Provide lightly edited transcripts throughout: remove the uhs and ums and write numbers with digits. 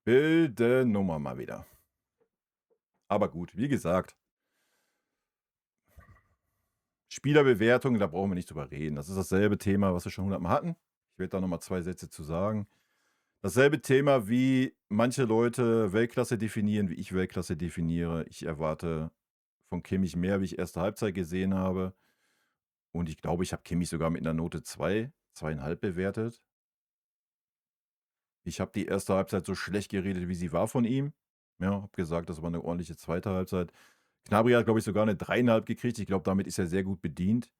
Wilde Nummer mal wieder. Aber gut, wie gesagt, Spielerbewertung, da brauchen wir nicht drüber reden. Das ist dasselbe Thema, was wir schon hundertmal hatten. Ich werde da noch mal 2 Sätze zu sagen. Dasselbe Thema, wie manche Leute Weltklasse definieren, wie ich Weltklasse definiere. Ich erwarte von Kimmich mehr, wie ich erste Halbzeit gesehen habe. Und ich glaube, ich habe Kimmich sogar mit einer Note 2, 2,5 bewertet. Ich habe die erste Halbzeit so schlecht geredet, wie sie war von ihm. Ja, habe gesagt, das war eine ordentliche zweite Halbzeit. Gnabry hat, glaube ich, sogar eine 3,5 gekriegt. Ich glaube, damit ist er sehr gut bedient.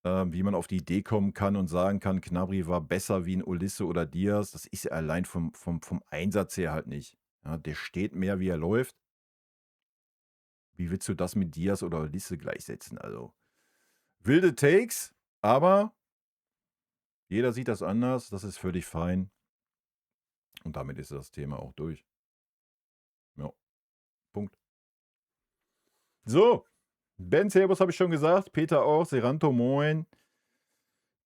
Wie man auf die Idee kommen kann und sagen kann, Gnabry war besser wie ein Olise oder Diaz, das ist er allein vom Einsatz her halt nicht. Ja, der steht mehr, wie er läuft. Wie willst du das mit Diaz oder Olise gleichsetzen? Also, wilde Takes, aber jeder sieht das anders. Das ist völlig fein. Und damit ist das Thema auch durch. Ja, Punkt. So, Ben, Servus, habe ich schon gesagt. Peter auch. Seranto, moin.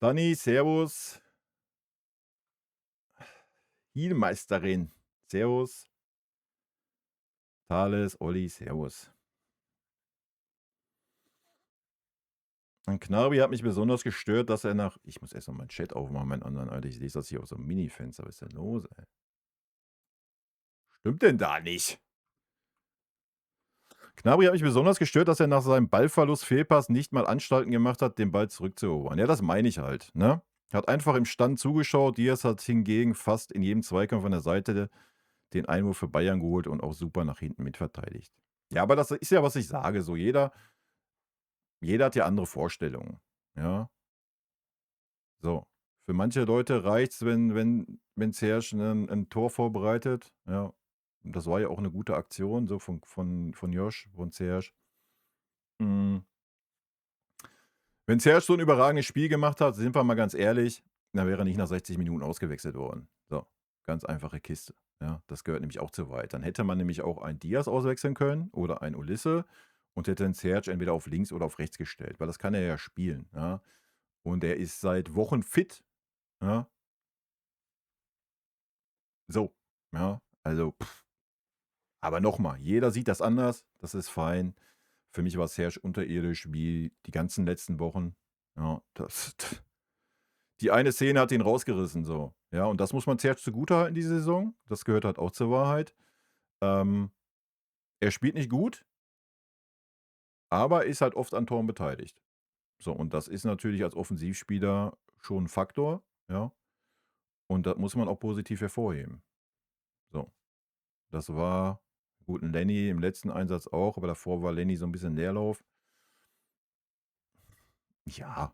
Dani, Servus. Hielmeisterin, Servus. Thales, Olli, Servus. Und Gnabry hat mich besonders gestört, dass er nach. Ich muss erst mal meinen Chat aufmachen, meinen anderen, Alter. Ich lese das hier aus so einem Mini-Fenster. Was ist denn los, ey? Stimmt denn da nicht? Gnabry hat mich besonders gestört, dass er nach seinem Ballverlust Fehlpass nicht mal Anstalten gemacht hat, den Ball zurückzuerobern. Ja, das meine ich halt, ne? Hat einfach im Stand zugeschaut. Diaz hat hingegen fast in jedem Zweikampf an der Seite den Einwurf für Bayern geholt und auch super nach hinten mitverteidigt. Ja, aber das ist ja, was ich sage. So, jeder hat ja andere Vorstellungen. Ja, so. Für manche Leute reicht's, wenn Ziyech 'n Tor vorbereitet, ja. Und das war ja auch eine gute Aktion so von Josh, von Ziyech. Hm, wenn Ziyech so 'n überragendes Spiel gemacht hat, sind wir mal ganz ehrlich, dann wäre er nicht nach 60 Minuten ausgewechselt worden. So, ganz einfache Kiste, ja. Das gehört nämlich auch zur Wahrheit. Dann hätte man nämlich auch einen Diaz auswechseln können oder einen Olise und hätte den Ziyech entweder auf links oder auf rechts gestellt, weil das kann er ja spielen, ja. Und er ist seit Wochen fit, ja. So, ja, also, aber nochmal, jeder sieht das anders, das ist fein. Für mich war Serge unterirdisch wie die ganzen letzten Wochen. Ja, das die eine Szene hat ihn rausgerissen so, ja, und das muss man Serge zugutehalten diese Saison. Das gehört halt auch zur Wahrheit. Ähm, er spielt nicht gut, aber ist halt oft an Toren beteiligt. So, und das ist natürlich als Offensivspieler schon 'n Faktor, ja, und das muss man auch positiv hervorheben. So. Das war gut, 'n Lenny im letzten Einsatz auch, aber davor war Lenny so 'n bisschen Leerlauf. Ja,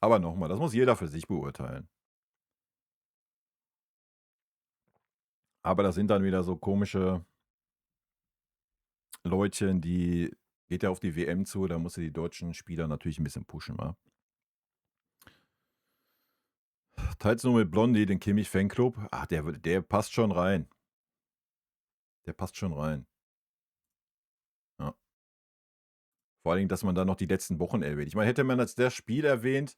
aber noch mal, das muss jeder für sich beurteilen. Aber das sind dann wieder so komische Leutchen, die geht ja auf die WM zu, da musst du die deutschen Spieler natürlich 'n bisschen pushen, wa? Teils nur mit Blondie, den Kimmich-Fanclub. Ach, der passt schon rein. Der passt schon rein. Ja. Vor allen Dingen, dass man dann noch die letzten Wochen erwähnt. Ich meine, hätte man jetzt das Spiel erwähnt,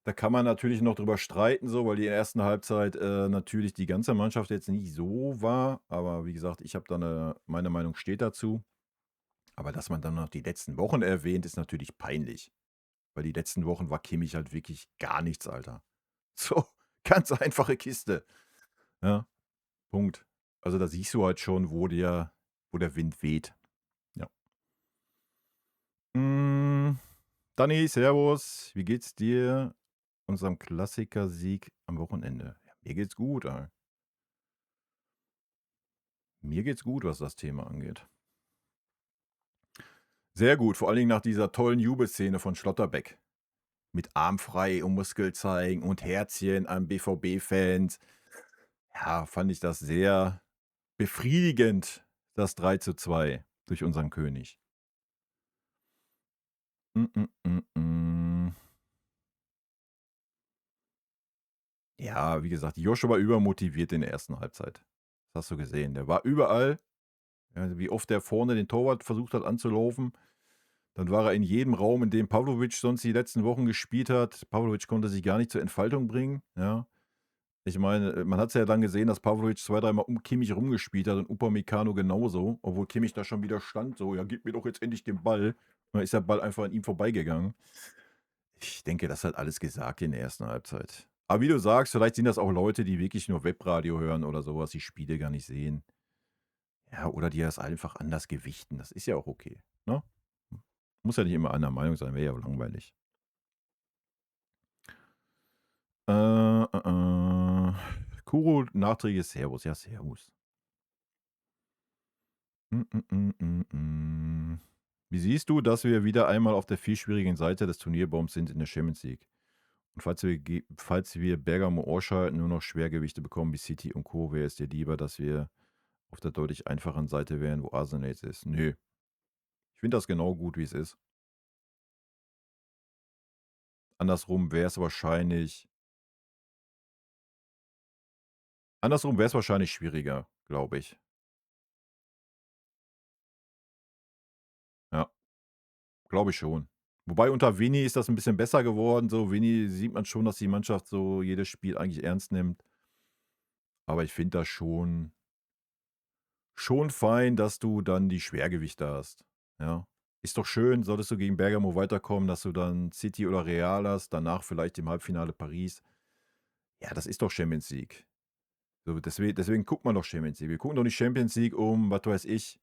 da kann man natürlich noch drüber streiten so, weil die ersten Halbzeit, natürlich die ganze Mannschaft jetzt nicht so war. Aber wie gesagt, ich habe da 'ne meine Meinung steht dazu. Aber dass man dann noch die letzten Wochen erwähnt, ist natürlich peinlich, weil die letzten Wochen war Kimmich halt wirklich gar nichts, Alter. So, ganz einfache Kiste, ja, Punkt. Also, da siehst du halt schon, wo der Wind weht, ja. Hm, Dani, servus. Wie geht's dir? Unserem Klassiker-Sieg am Wochenende. Ja, mir geht's gut, ey. Mir geht's gut, was das Thema angeht. Sehr gut, vor allen Dingen nach dieser tollen Jubelszene von Schlotterbeck. Mit Arm frei und Muskel zeigen und Herzchen an BVB-Fans. Ja, fand ich das sehr befriedigend, das 3:2 durch unseren König. Hm, hm, hm, hm. Ja, wie gesagt, Joshua war übermotiviert in der ersten Halbzeit. Das hast du gesehen. Der war überall. Ja, wie oft der vorne den Torwart versucht hat anzulaufen. Dann war er in jedem Raum, in dem Pavlovic sonst die letzten Wochen gespielt hat. Pavlovic konnte sich gar nicht zur Entfaltung bringen, ja. Ich meine, man hat's ja dann gesehen, dass Pavlovic 2, dreimal um Kimmich rumgespielt hat und Upamecano genauso, obwohl Kimmich da schon wieder stand, so: „Ja, gib mir doch jetzt endlich den Ball.“ Und dann ist der Ball einfach an ihm vorbeigegangen. Ich denke, das hat alles gesagt in der ersten Halbzeit. Aber wie du sagst, vielleicht sind das auch Leute, die wirklich nur Webradio hören oder sowas, die Spiele gar nicht sehen. Ja, oder die das einfach anders gewichten. Das ist ja auch okay, ne? Muss ja nicht immer einer Meinung sein, wäre ja langweilig. Kuro nachträgliches Servus. Ja, Servus. Hm, hm, hm, hm, hm. Wie siehst du, dass wir wieder einmal auf der viel schwierigen Seite des Turnierbaums sind in der Champions League? Und falls wir Bergamo ausschalten, nur noch Schwergewichte bekommen wie City und Co., wäre es dir lieber, dass wir auf der deutlich einfacheren Seite wären, wo Arsenal jetzt ist? Nö, ich finde das genau gut, wie es ist. Andersrum wäre es wahrscheinlich andersrum wäre es wahrscheinlich schwieriger, glaube ich. Ja, glaube ich schon. Wobei unter Vini ist das ein bisschen besser geworden, so. Vini sieht man schon, dass die Mannschaft so jedes Spiel eigentlich ernst nimmt. Aber ich finde das schon fein, dass du dann die Schwergewichte hast, ja. Ist doch schön, solltest du gegen Bergamo weiterkommen, dass du dann City oder Real hast, danach vielleicht im Halbfinale Paris. Ja, das ist doch Champions League. So, deswegen guckt man doch Champions League. Wir gucken doch nicht Champions League um, was weiß ich,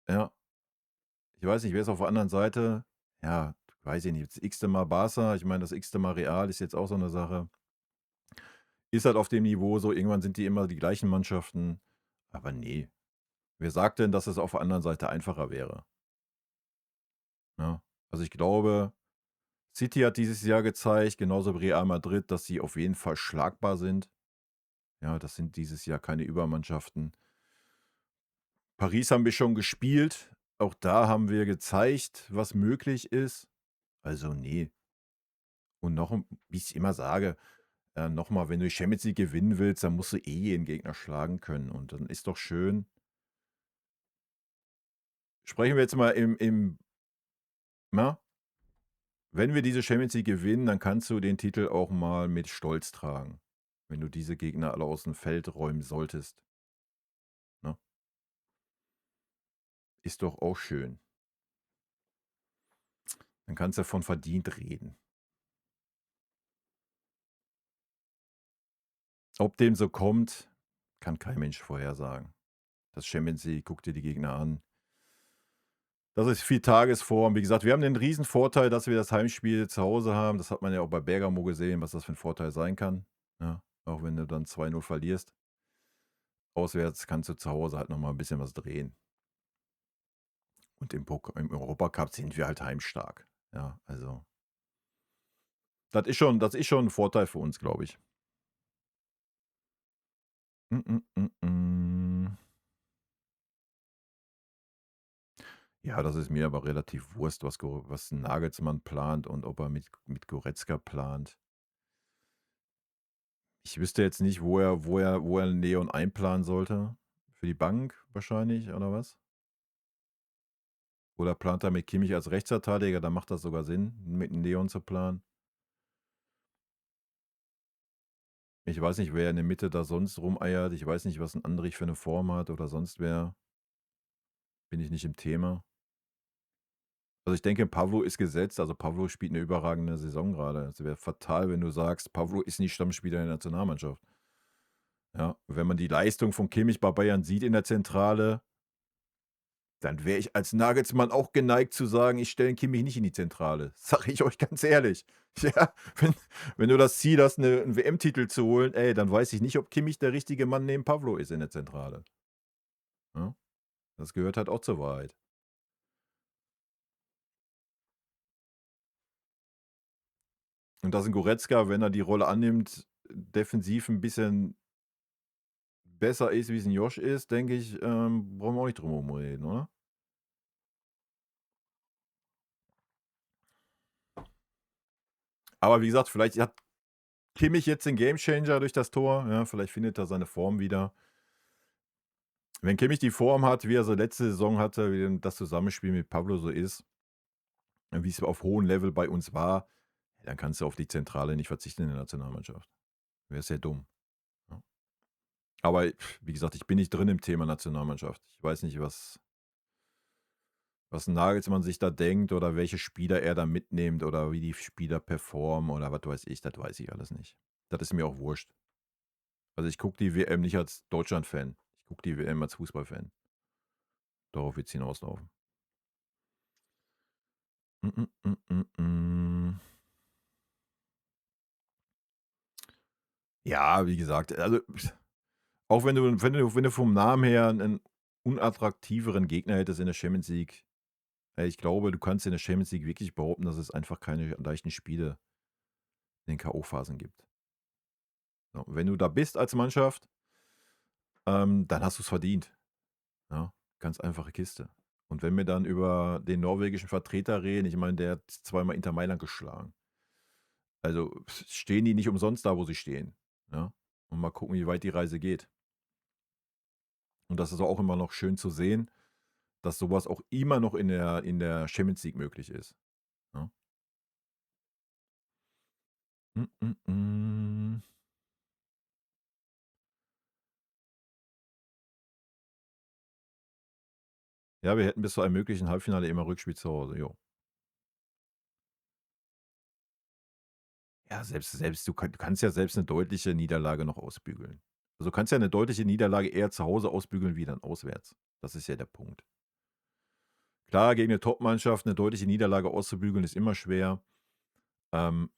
ja. Ich weiß nicht, wer ist auf der anderen Seite? Ja, weiß ich nicht, das x-te Mal Barca, ich meine, das x-te Mal Real ist jetzt auch so 'ne Sache. Ist halt auf dem Niveau so, irgendwann sind die immer die gleichen Mannschaften. Aber ne, wer sagt denn, dass es auf der anderen Seite einfacher wäre, ne? Also, ich glaube, City hat dieses Jahr gezeigt, genauso wie Real Madrid, dass sie auf jeden Fall schlagbar sind. Ja, das sind dieses Jahr keine Übermannschaften. Paris haben wir schon gespielt. Auch da haben wir gezeigt, was möglich ist. Also, ne. Und noch 'n wie ich immer sage, noch mal, wenn du die Champions League gewinnen willst, dann musst du eh jeden Gegner schlagen können. Und dann ist doch schön, sprechen wir jetzt mal na, wenn wir diese Champions League gewinnen, dann kannst du den Titel auch mal mit Stolz tragen, wenn du diese Gegner alle aus'm Feld räumen solltest, ne? Ist doch auch schön. Dann kannst du von verdient reden. Ob dem so kommt, kann kein Mensch vorhersagen. Das Champions League, guck dir die Gegner an. Das ist viel Tagesform. Wie gesagt, wir haben den Riesenvorteil, dass wir das Heimspiel zu Hause haben. Das hat man ja auch bei Bergamo gesehen, was das für 'n Vorteil sein kann, ja? Auch wenn du dann 2:0 verlierst. Auswärts kannst du zu Hause halt noch mal 'n bisschen was drehen. Und im Europacup sind wir halt heimstark, ja, also, das ist schon 'n Vorteil für uns, glaube ich. Hm, hm, hm, hm. Ja, das ist mir aber relativ Wurst, was Nagelsmann plant und ob er mit Goretzka plant. Ich wüsste jetzt nicht, wo er Leon einplanen sollte. Für die Bank wahrscheinlich oder was? Oder plant er mit Kimmich als Rechtsverteidiger, dann macht das sogar Sinn, mit 'n Leon zu planen. Ich weiß nicht, wer in der Mitte da sonst rumeiert. Ich weiß nicht, was 'n Andrich für 'ne Form hat oder sonst wer. Bin ich nicht im Thema. Also, ich denke, Pavlo ist gesetzt. Also, Pavlo spielt 'ne überragende Saison grade. Es wäre fatal, wenn du sagst, Pavlo ist nicht Stammspieler in der Nationalmannschaft. Ja, wenn man die Leistung von Kimmich bei Bayern sieht in der Zentrale, dann wäre ich als Nagelsmann auch geneigt zu sagen: „Ich stelle 'n Kimmich nicht in die Zentrale.“ Sage ich euch ganz ehrlich. Ja, wenn du das Ziel hast, 'n WM-Titel zu holen, ey, dann weiß ich nicht, ob Kimmich der richtige Mann neben Pavlo ist in der Zentrale, ne? Das gehört halt auch zur Wahrheit. Und dass 'n Goretzka, wenn er die Rolle annimmt, defensiv 'n bisschen besser ist, wie's 'n Josh ist, denke ich, brauchen wir auch nicht drum herum reden, oder? Aber wie gesagt, vielleicht hat Kimmich jetzt den Gamechanger durch das Tor, ja, vielleicht findet er seine Form wieder. Wenn Kimmich die Form hat, wie er sie letzte Saison hatte, wie das Zusammenspiel mit Pavlo so ist, wie es auf hohem Level bei uns war, Dann kannst du auf die Zentrale nicht verzichten in der Nationalmannschaft. Wäre sehr dumm, ja. Aber wie gesagt, ich bin nicht drin im Thema Nationalmannschaft. Ich weiß nicht, was Nagelsmann sich da denkt oder welche Spieler er da mitnimmt oder wie die Spieler performen oder was weiß ich, das weiß ich alles nicht. Das ist mir auch wurscht. Also, ich gucke die WM nicht als Deutschland-Fan. Ich gucke die WM als Fußballfan. Darauf wird's hinauslaufen. Mm, mm, mm, mm. Ja, wie gesagt, also, auch wenn du vom Namen her einen unattraktiveren Gegner hättest in der Champions League, ich glaube, du kannst in der Champions League wirklich behaupten, dass es einfach keine leichten Spiele in den K.O.-Phasen gibt. So, wenn du da bist als Mannschaft, dann hast du's verdient, ja? Ganz einfache Kiste. Und wenn wir dann über den norwegischen Vertreter reden, ich meine, der hat zweimal Inter Mailand geschlagen. Also, stehen die nicht umsonst da, wo sie stehen, ja? Und mal gucken, wie weit die Reise geht. Und das ist auch immer noch schön zu sehen, dass sowas auch immer noch in der Champions League möglich ist, ne? Hm, hm, hm. Ja, wir hätten bis zu einem möglichen Halbfinale immer Rückspiel zu Hause, jo. Ja, selbst du kannst ja selbst 'ne deutliche Niederlage noch ausbügeln. Also, du kannst ja 'ne deutliche Niederlage eher zu Hause ausbügeln wie dann auswärts. Das ist ja der Punkt. Klar, gegen 'ne Topmannschaft 'ne deutliche Niederlage auszubügeln, ist immer schwer.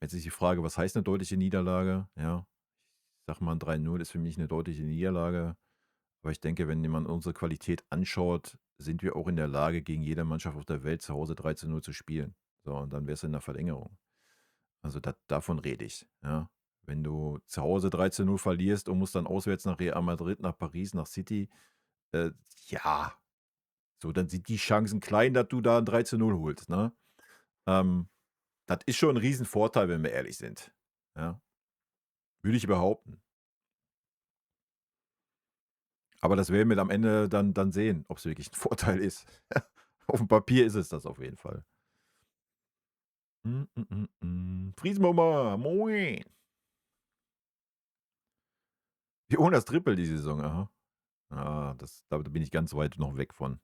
Jetzt ist die Frage, was heißt 'ne deutliche Niederlage? Ja, ich sage mal, 'n 3:0 ist für mich 'ne deutliche Niederlage. Aber ich denke, wenn man unsere Qualität anschaut, sind wir auch in der Lage, gegen jede Mannschaft auf der Welt zu Hause 3:0 zu spielen. So, und dann wär's in der Verlängerung. Also, davon rede ich, ja. Wenn du zu Hause 3:0 verlierst und musst dann auswärts nach Real Madrid, nach Paris, nach City, äh, ja, so, dann sind die Chancen klein, dass du da 'n 3:0 holst, ne? Ähm, Das ist schon 'n Riesenvorteil, wenn wir ehrlich sind, ja, würde ich behaupten. Aber das werden wir am Ende dann sehen, ob's wirklich 'n Vorteil ist. Aufm Papier ist es das auf jeden Fall. Friesmama, moin. Wir holen das Triple die Saison, aha. Ah, da bin ich ganz weit noch weg von.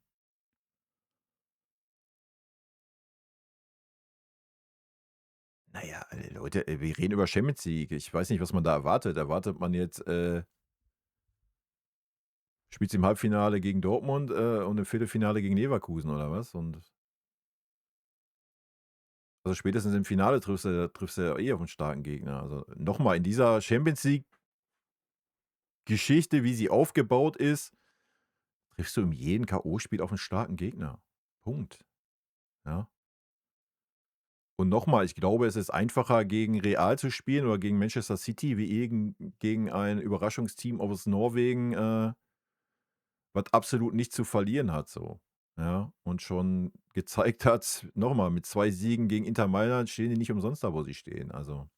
Na ja, Leute, wir reden über Champions League. Ich weiß nicht, was man da erwartet. Erwartet man jetzt, spielst im Halbfinale gegen Dortmund, und im Viertelfinale gegen Leverkusen oder was? Und also, spätestens im Finale triffst du ja eh auf 'n starken Gegner. Also, noch mal, in dieser Champions League-Geschichte, wie sie aufgebaut ist, triffst du in jedem K.O.-Spiel auf 'n starken Gegner. Punkt, ja? Und noch mal, ich glaube, es ist einfacher, gegen Real zu spielen oder gegen Manchester City wie gegen ein Überraschungsteam aus Norwegen, was absolut nichts zu verlieren hat so, ja? Und schon gezeigt hat, noch mal, mit 2 Siegen gegen Inter Mailand stehen die nicht umsonst da, wo sie stehen. Also,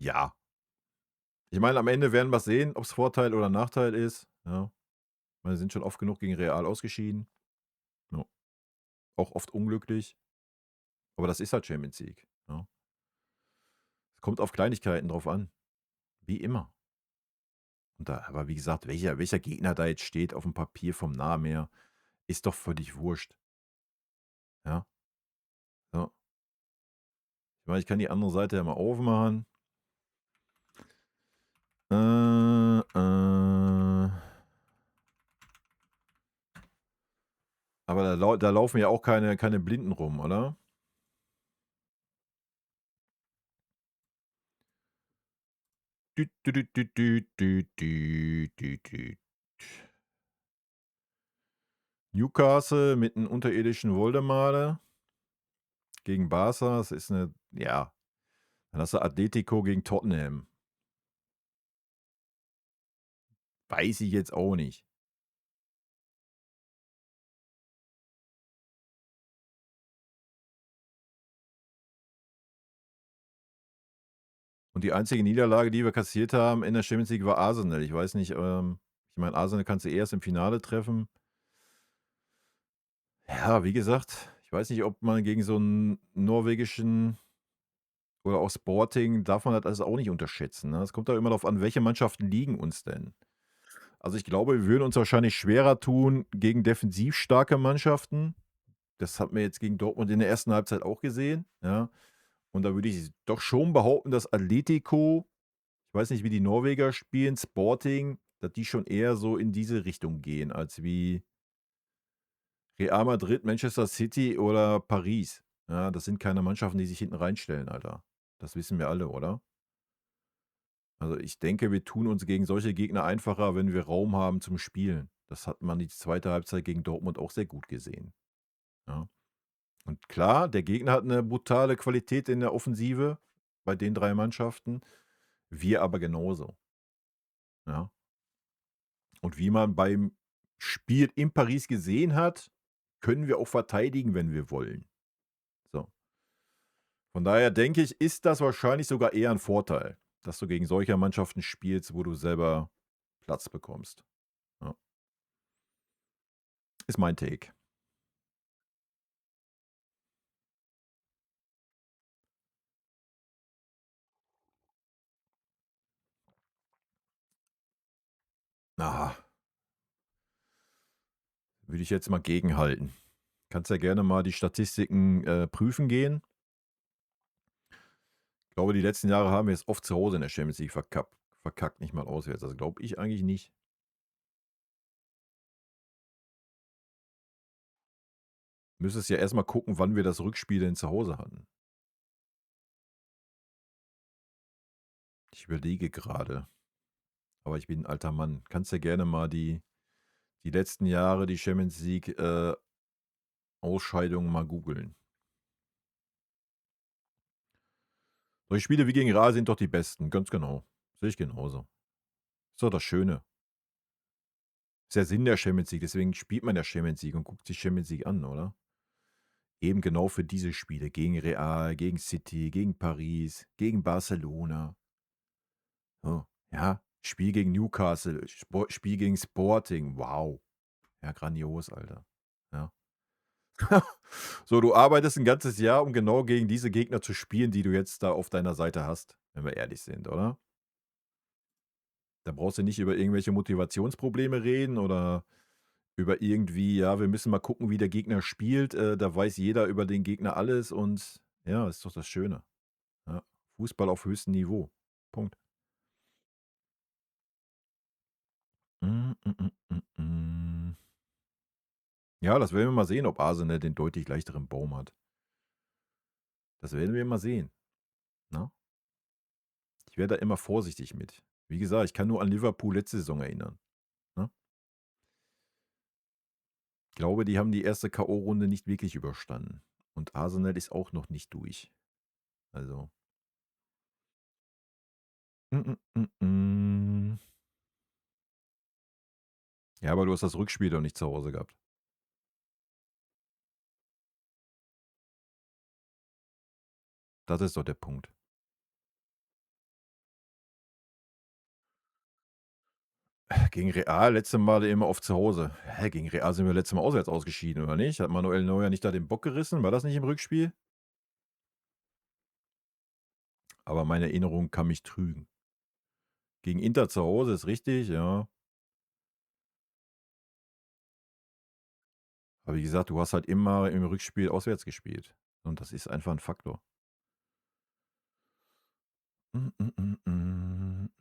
ja. Ich meine, am Ende werden wir's sehen, ob's Vorteil oder Nachteil ist, ja. Wir sind schon oft genug gegen Real ausgeschieden, ja. Auch oft unglücklich, aber das ist halt Champions League, ja. Es kommt auf Kleinigkeiten drauf an, wie immer. Und da, aber wie gesagt, welcher Gegner da jetzt steht aufm Papier vom Namen her, ist doch völlig wurscht, ja? Ja. Ich meine, ich kann die andere Seite ja mal aufmachen. Äh. Aber da laufen ja auch keine Blinden rum, oder? Düt, düdüt, düt, düt, düt, düt, düt, düt. Newcastle mit 'nem unterirdischen Woldemade gegen Barca. Das ist 'ne, ja, dann hast du Atletico gegen Tottenham. Weiß ich jetzt auch nicht. Und die einzige Niederlage, die wir kassiert haben in der Champions League, war Arsenal. Ich weiß nicht, ich meine, Arsenal kannst du erst im Finale treffen. Ja, wie gesagt, Ich weiß nicht, ob man gegen so 'n norwegischen oder auch Sporting darf man das alles auch nicht unterschätzen, ne? Es kommt da immer drauf an, welche Mannschaften liegen uns denn? Also, ich glaube, wir würden uns wahrscheinlich schwerer tun gegen defensiv starke Mannschaften. Das hat man jetzt gegen Dortmund in der ersten Halbzeit auch gesehen, ja? Und da würde ich doch schon behaupten, dass Atletico, ich weiß nicht, wie die Norweger spielen, Sporting, dass die schon eher so in diese Richtung gehen, als wie Real Madrid, Manchester City oder Paris. Ja, das sind keine Mannschaften, die sich hinten reinstellen, Alter. Das wissen wir alle, oder? Also, ich denke, wir tun uns gegen solche Gegner einfacher, wenn wir Raum haben zum Spielen. Das hat man die zweite Halbzeit gegen Dortmund auch sehr gut gesehen, ja. Und klar, der Gegner hat eine brutale Qualität in der Offensive bei den 3 Mannschaften, wir aber genauso, ja. Und wie man beim Spiel in Paris gesehen hat, können wir auch verteidigen, wenn wir wollen. So. Von daher denke ich, ist das wahrscheinlich sogar eher 'n Vorteil, dass du gegen solche Mannschaften spielst, wo du selber Platz bekommst. Ja, ist mein Take. Aha, würde ich jetzt mal gegenhalten. Kannst ja gerne mal die Statistiken, prüfen gehen. Ich glaube, die letzten Jahre haben wir es oft zu Hause in der Champions League verkackt, nicht mal auswärts. Also, glaube ich eigentlich nicht. Müsstest ja erst mal gucken, wann wir das Rückspiel denn zu Hause hatten. Ich überlege grade, aber ich bin 'n alter Mann. Kannst ja gerne mal die letzten Jahre, die Champions League, Ausscheidungen mal googeln. Solche Spiele wie gegen Real sind doch die besten, ganz genau. Sehe ich genauso. Ist doch das Schöne. Ist der Sinn der Champions League, deswegen spielt man ja Champions League und guckt sich Champions League an, oder? Eben genau für diese Spiele gegen Real, gegen City, gegen Paris, gegen Barcelona. So, ja, Spiel gegen Newcastle, Spiel gegen Sporting. Wow. Ja, grandios, Alter. Ja. So, du arbeitest 'n ganzes Jahr, um genau gegen diese Gegner zu spielen, die du jetzt da auf deiner Seite hast, wenn wir ehrlich sind, oder? Da brauchst du nicht über irgendwelche Motivationsprobleme reden oder über irgendwie, ja, wir müssen mal gucken, wie der Gegner spielt. Da weiß jeder über den Gegner alles und ja, ist doch das Schöne. Ja. Fußball auf höchstem Niveau. Punkt. Hm, hm. Ja, das werden wir mal sehen, ob Arsenal den deutlich leichteren Baum hat. Das werden wir mal sehen, ne? Ich werde da immer vorsichtig mit. Wie gesagt, ich kann nur an Liverpool letzte Saison erinnern, ne? Ich glaube, die haben die erste K.O.-Runde nicht wirklich überstanden. Und Arsenal ist auch noch nicht durch. Also, hm. Ja, aber du hast das Rückspiel doch nicht zu Hause gehabt. Das ist doch der Punkt. Gegen Real letzte Male immer auf zu Hause. Hä, gegen Real sind wir letztes Mal auswärts ausgeschieden, oder nicht? Hat Manuel Neuer nicht da den Bock gerissen? War das nicht im Rückspiel? Aber meine Erinnerung kann mich trügen. Gegen Inter zu Hause ist richtig, ja. Aber wie gesagt, du hast halt immer im Rückspiel auswärts gespielt. Und das ist einfach 'n Faktor. Hm.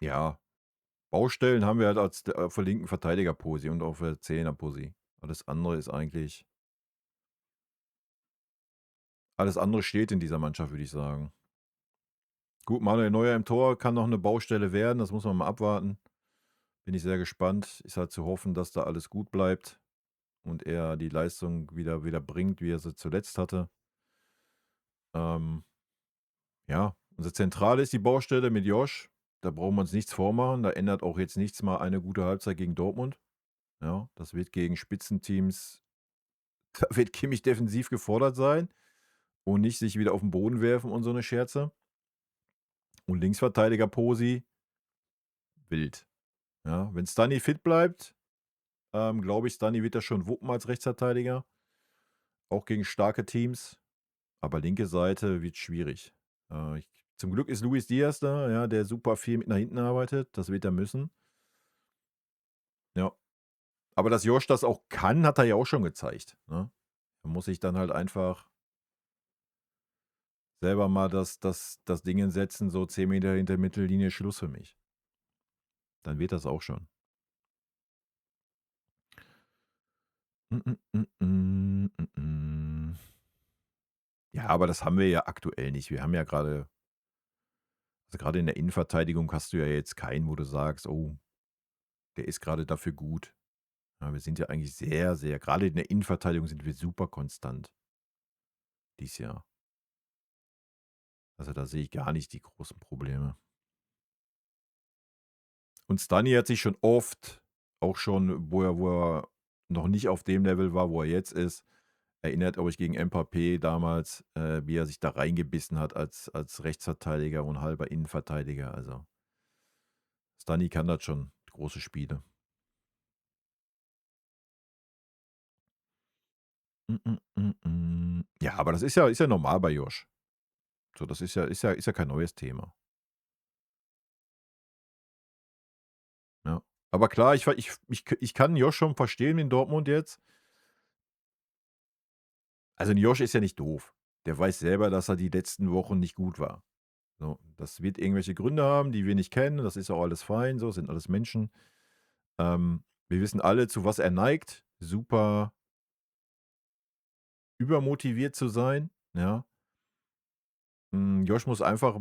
Ja, Baustellen haben wir halt als auf der linken Verteidigerposi und auf der Zehnerposi. Alles andere steht in dieser Mannschaft, würde ich sagen. Gut, Manuel Neuer im Tor kann noch 'ne Baustelle werden, das muss man mal abwarten. Bin ich sehr gespannt. Ist halt zu hoffen, dass da alles gut bleibt und er die Leistung wieder bringt, wie er sie zuletzt hatte. Ähm, ja, unsere Zentrale ist die Baustelle mit Josh. Da brauchen wir uns nichts vormachen. Da ändert auch jetzt nichts mal eine gute Halbzeit gegen Dortmund. Ja, das wird gegen Spitzenteams da wird Kimmich defensiv gefordert sein und nicht sich wieder auf 'n Boden werfen und so 'ne Scherze. Und Linksverteidiger Posi wild. Ja, wenn Stani fit bleibt, glaube ich, Stani wird das schon wuppen als Rechtsverteidiger, auch gegen starke Teams. Aber linke Seite wird schwierig. Ich zum Glück ist Luis Diaz da, ja, der super viel mit nach hinten arbeitet. Das wird er müssen. Ja. Aber dass Josh das auch kann, hat er ja auch schon gezeigt, ne? Da muss ich dann halt einfach selber mal das Ding setzen, so 10 Meter hinter Mittellinie, Schluss für mich. Dann wird das auch schon. Mm, mm, mm, mm, mm. Ja, aber das haben wir ja aktuell nicht. Wir haben ja gerade, also gerade in der Innenverteidigung hast du ja jetzt keinen, wo du sagst: „Oh, der ist gerade dafür gut." Ja, wir sind ja eigentlich sehr, sehr, gerade in der Innenverteidigung sind wir super konstant dieses Jahr. Also, da sehe ich gar nicht die großen Probleme. Und Stani hat sich schon oft, auch schon, wo er noch nicht auf dem Level war, wo er jetzt ist, erinnert euch gegen Mbappé damals, wie er sich da reingebissen hat als Rechtsverteidiger und halber Innenverteidiger. Also, Stani kann das schon, große Spiele. Ja, aber das ist ja normal bei Josh. So, das ist ja kein neues Thema, ja. Aber klar, ich kann Josh schon verstehen in Dortmund jetzt. Also, 'n Josh ist ja nicht doof. Der weiß selber, dass er die letzten Wochen nicht gut war. So, das wird irgendwelche Gründe haben, die wir nicht kennen. Das ist auch alles fein so, sind alles Menschen. Wir wissen alle, zu was er neigt. Super übermotiviert zu sein, ja. Josh muss einfach,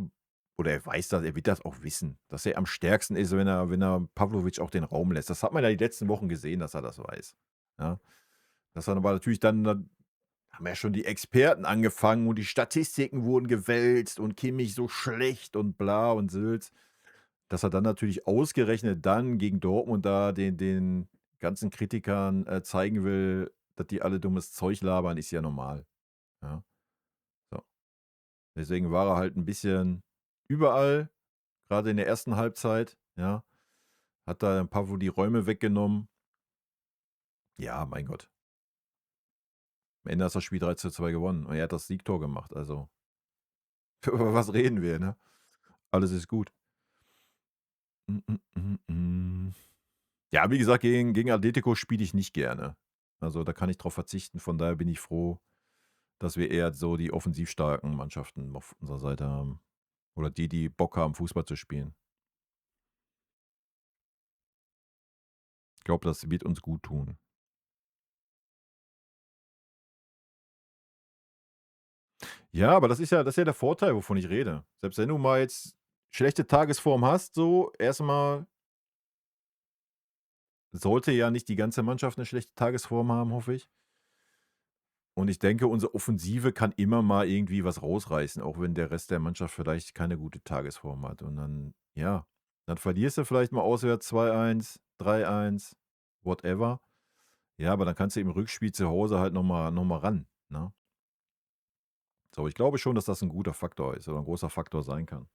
oder er weiß das, er wird das auch wissen, dass er am stärksten ist, wenn er Pavlovic auch den Raum lässt. Das hat man ja die letzten Wochen gesehen, dass er das weiß, ja. Das hat aber natürlich dann haben ja schon die Experten angefangen und die Statistiken wurden gewälzt und Kimmich so schlecht und bla und Sülz. Dass er dann natürlich ausgerechnet dann gegen Dortmund da den ganzen Kritikern, zeigen will, dass die alle dummes Zeug labern, ist ja normal, ja, so. Deswegen war er halt ein bisschen überall, gerade in der ersten Halbzeit, ja. Hat da Pavlo die Räume weggenommen. Ja, mein Gott. Am Ende hast du das Spiel 3:2 gewonnen und er hat das Siegtor gemacht, also über was reden wir, ne? Alles ist gut. Hm, hm, hm, hm. Ja, wie gesagt, gegen Atletico spiele ich nicht gerne. Also, da kann ich drauf verzichten. Von daher bin ich froh, dass wir eher so die offensiv starken Mannschaften auf unserer Seite haben. Oder die Bock haben, Fußball zu spielen. Ich glaube, das wird uns gut tun. Ja, aber das ist ja der Vorteil, wovon ich rede. Selbst wenn du mal jetzt schlechte Tagesform hast, so, erstmal sollte ja nicht die ganze Mannschaft eine schlechte Tagesform haben, hoffe ich. Und ich denke, unsere Offensive kann immer mal irgendwie was rausreißen, auch wenn der Rest der Mannschaft vielleicht keine gute Tagesform hat. Und dann, ja, dann verlierst du vielleicht mal auswärts 2:1, 3:1, whatever. Ja, aber dann kannst du im Rückspiel zu Hause halt noch mal ran, ne? So, ich glaube schon, dass das ein guter Faktor ist oder ein großer Faktor sein kann.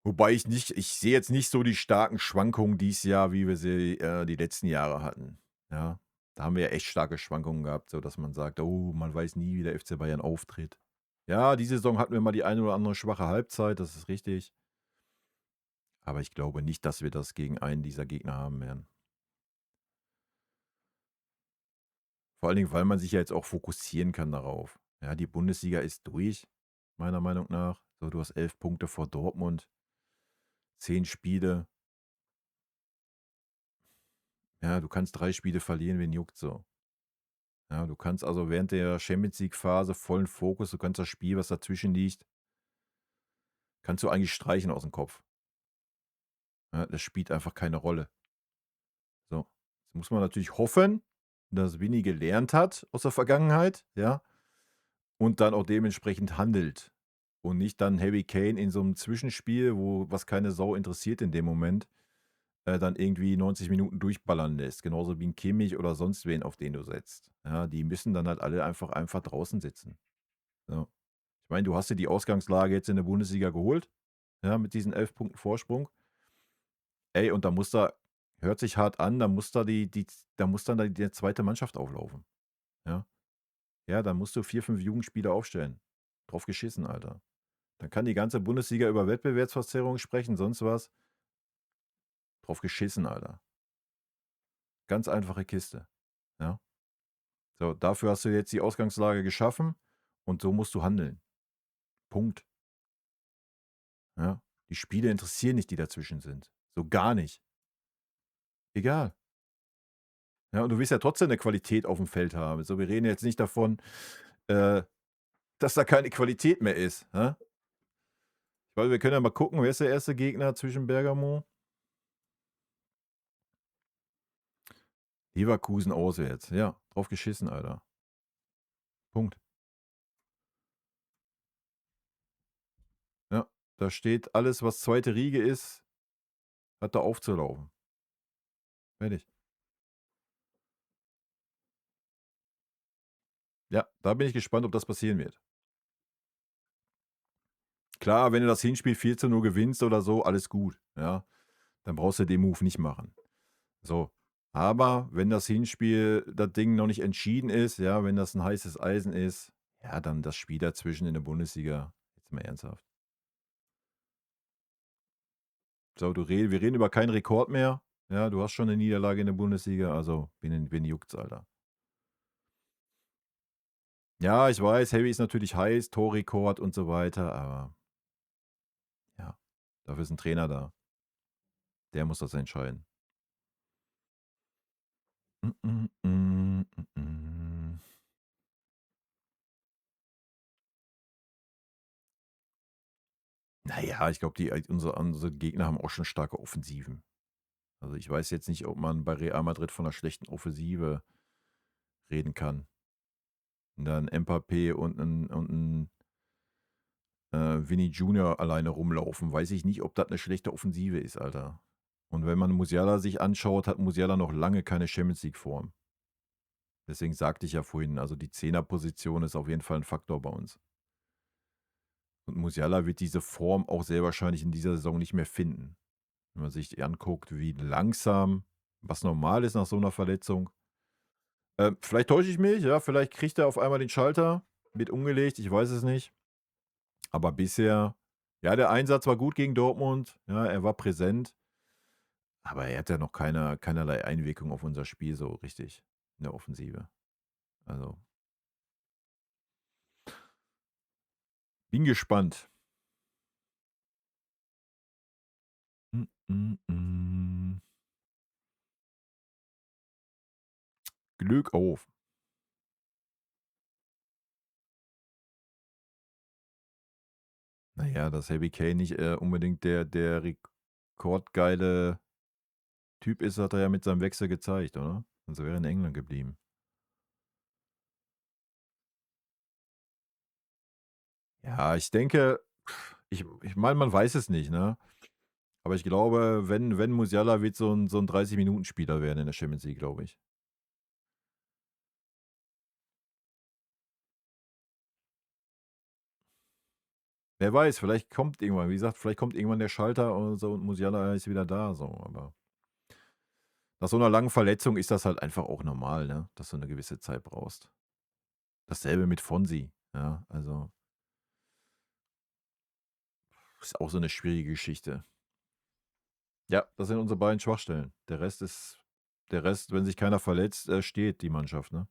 Wobei ich sehe jetzt nicht so die starken Schwankungen dieses Jahr, wie wir sie, die letzten Jahre hatten, ja? Da haben wir ja echt starke Schwankungen gehabt, so dass man sagt: „Oh, man weiß nie, wie der FC Bayern auftritt." Ja, diese Saison hatten wir mal die eine oder andere schwache Halbzeit, das ist richtig. Aber ich glaube nicht, dass wir das gegen einen dieser Gegner haben werden. Vor allen Dingen, weil man sich ja jetzt auch fokussieren kann darauf. Ja, die Bundesliga ist durch, meiner Meinung nach. So, du hast 11 Punkte vor Dortmund, 10 Spiele. Ja, du kannst 3 Spiele verlieren, wen juckt so. Ja, du kannst also während der Champions League-Phase vollen Fokus, du kannst das Spiel, was dazwischen liegt, kannst du eigentlich streichen aus dem Kopf. Ja, das spielt einfach keine Rolle. So. Jetzt muss man natürlich hoffen, dass Vinny gelernt hat aus der Vergangenheit, ja, und dann auch dementsprechend handelt. Und nicht dann Harry Kane in so einem Zwischenspiel, wo was keine Sau interessiert in dem Moment, dann irgendwie 90 Minuten durchballern lässt. Genauso wie 'n Kimmich oder sonst wen, auf den du setzt. Ja, die müssen dann halt alle einfach draußen sitzen. Ja. Ich meine, du hast dir die Ausgangslage jetzt in der Bundesliga geholt. ja, mit diesen 11 Punkten Vorsprung. Ey, und da muss da hört sich hart an, da muss da da muss dann die 2. Mannschaft auflaufen, ja? Ja, da musst du 4, 5 Jugendspieler aufstellen. Drauf geschissen, Alter. Dann kann die ganze Bundesliga über Wettbewerbsverzerrung sprechen, sonst was. Drauf geschissen, Alter. Ganz einfache Kiste, ja? So, dafür hast du jetzt die Ausgangslage geschaffen und so musst du handeln. Punkt, ja? Die Spiele interessieren nicht, die dazwischen sind. So gar nicht. Egal. Ja, und du willst ja trotzdem 'ne Qualität aufm Feld haben. So, wir reden jetzt nicht davon, äh, dass da keine Qualität mehr ist, ne? Weil wir können ja mal gucken, wer ist der erste Gegner zwischen Bergamo? Leverkusen auswärts. Ja, drauf geschissen, Alter. Punkt. Ja, da steht alles, was zweite Riege ist, hat da aufzulaufen. Fertig. Ja, da bin ich gespannt, ob das passieren wird. Klar, wenn du das Hinspiel 4:0 gewinnst oder so, alles gut, ja? Dann brauchst du den Move nicht machen. So, aber wenn das Hinspiel das Ding noch nicht entschieden ist, ja, wenn das 'n heißes Eisen ist, ja, dann das Spiel dazwischen in der Bundesliga. Jetzt mal ernsthaft. So, wir reden über keinen Rekord mehr. Ja, du hast schon 'ne Niederlage in der Bundesliga, also wen juckt's, Alter? Ja, ich weiß, Heavy ist natürlich heiß, Torrekord und so weiter, aber ja, dafür ist 'n Trainer da. Der muss das entscheiden. Mm. Na ja, ich glaube, unsere Gegner haben auch schon starke Offensiven. Also, ich weiß jetzt nicht, ob man bei Real Madrid von 'ner schlechten Offensive reden kann. Wenn da 'n Mbappé und 'n Vinny Junior alleine rumlaufen, weiß ich nicht, ob das 'ne schlechte Offensive ist, Alter. Und wenn man Musiala sich anschaut, hat Musiala noch lange keine Champions-League-Form. Deswegen sagte ich ja vorhin, also die Zehnerposition ist auf jeden Fall 'n Faktor bei uns. Und Musiala wird diese Form auch sehr wahrscheinlich in dieser Saison nicht mehr finden. Wenn man sich anguckt, wie langsam was normal ist nach so 'ner Verletzung. Vielleicht täusche ich mich, ja, vielleicht kriegt er auf einmal den Schalter, wird umgelegt, ich weiß es nicht. Aber bisher ja, der Einsatz war gut gegen Dortmund, ja, er war präsent, aber er hat ja noch keinerlei Einwirkung auf unser Spiel so richtig in der Offensive. Also, bin gespannt. Mm. Glück auf. Na ja, dass Harry Kane nicht, unbedingt der rekordgeile Typ ist, hat er ja mit seinem Wechsel gezeigt, oder? Sonst wäre er in England geblieben. Ja, ich denke, ich meine, man weiß es nicht, ne? Aber ich glaube, wenn Musiala wird so 'n 30 Minuten-Spieler werden in der Champions League, glaube ich. Wer weiß, vielleicht kommt irgendwann wie gesagt, vielleicht kommt irgendwann der Schalter und so und Musiala ist wieder da so, aber nach so 'ner langen Verletzung ist das halt einfach auch normal, ne, dass du 'ne gewisse Zeit brauchst. Dasselbe mit Fonsi, ja, also ist auch so 'ne schwierige Geschichte. Ja, das sind unsere beiden Schwachstellen. Der Rest, wenn sich keiner verletzt, steht die Mannschaft, ne?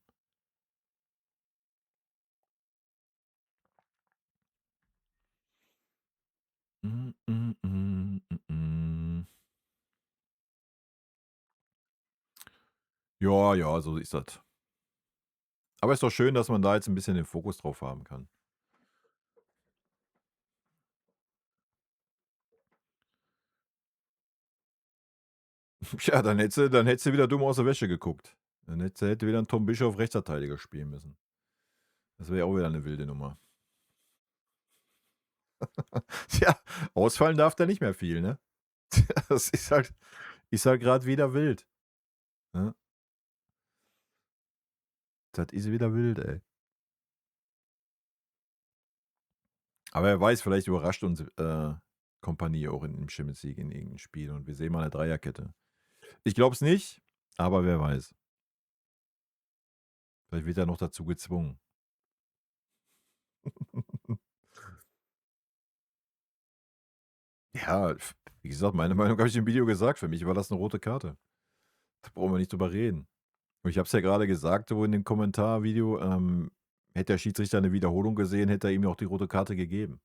Mm. Ja, ja, so ist das. Aber ist doch schön, dass man da jetzt 'n bisschen den Fokus drauf haben kann. Ja, dann hättest du wieder dumm aus der Wäsche geguckt. Dann hätte wieder 'n Tom Bischof Rechtsverteidiger spielen müssen. Das wäre ja auch wieder 'ne wilde Nummer. Tja, ausfallen darf der nicht mehr viel, ne? Das ist halt grad wieder wild, ne? Das ist wieder wild, ey. Aber wer weiß, vielleicht überrascht uns, Kompanie auch in im Champions League in irgend Spiel und wir sehen mal 'ne Dreierkette. Ich glaube es nicht, aber wer weiß. Vielleicht wird er noch dazu gezwungen. Ja, wie gesagt, meine Meinung habe ich im Video gesagt. Für mich war das 'ne rote Karte. Da brauchen wir nicht drüber reden. Und ich habe es ja grade gesagt so in dem Kommentarvideo, hätte der Schiedsrichter 'ne Wiederholung gesehen, hätte er ihm ja auch die rote Karte gegeben.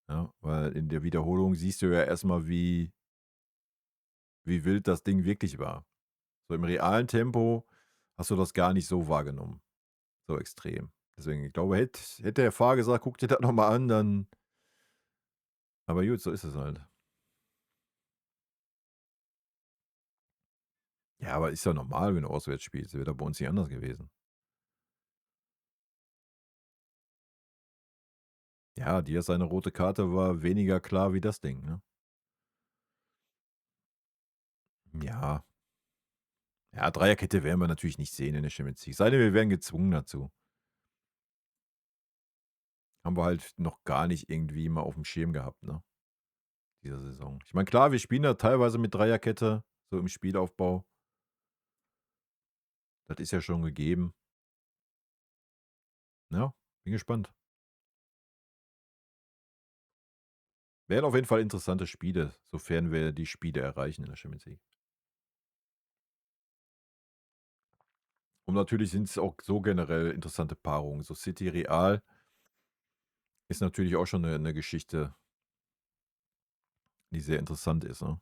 Ja, weil in der Wiederholung siehst du ja erst mal, wie wild das Ding wirklich war. So im realen Tempo hast du das gar nicht so wahrgenommen, so extrem. Deswegen, ich glaube, hätte der Fahrer gesagt: „Guck dir das noch mal an“, dann aber gut, so ist es halt. Ja, aber ist ja normal, wenn du auswärts spielst. Wäre doch bei uns nicht anders gewesen. Ja, Diaz seine rote Karte war weniger klar wie das Ding, ne? Ja. Ja, Dreierkette werden wir natürlich nicht sehen in der Champions League. Sei denn, wir werden gezwungen dazu. Haben wir halt noch gar nicht irgendwie mal aufm Schirm gehabt, ne, diese Saison. Ich meine, klar, wir spielen da teilweise mit Dreierkette, so im Spielaufbau. Das ist ja schon gegeben. Ja, bin gespannt. Werden auf jeden Fall interessante Spiele, sofern wir die Spiele erreichen in der Champions League. Und natürlich sind's auch so generell interessante Paarungen. So City Real ist natürlich auch schon 'ne Geschichte, die sehr interessant ist, ne?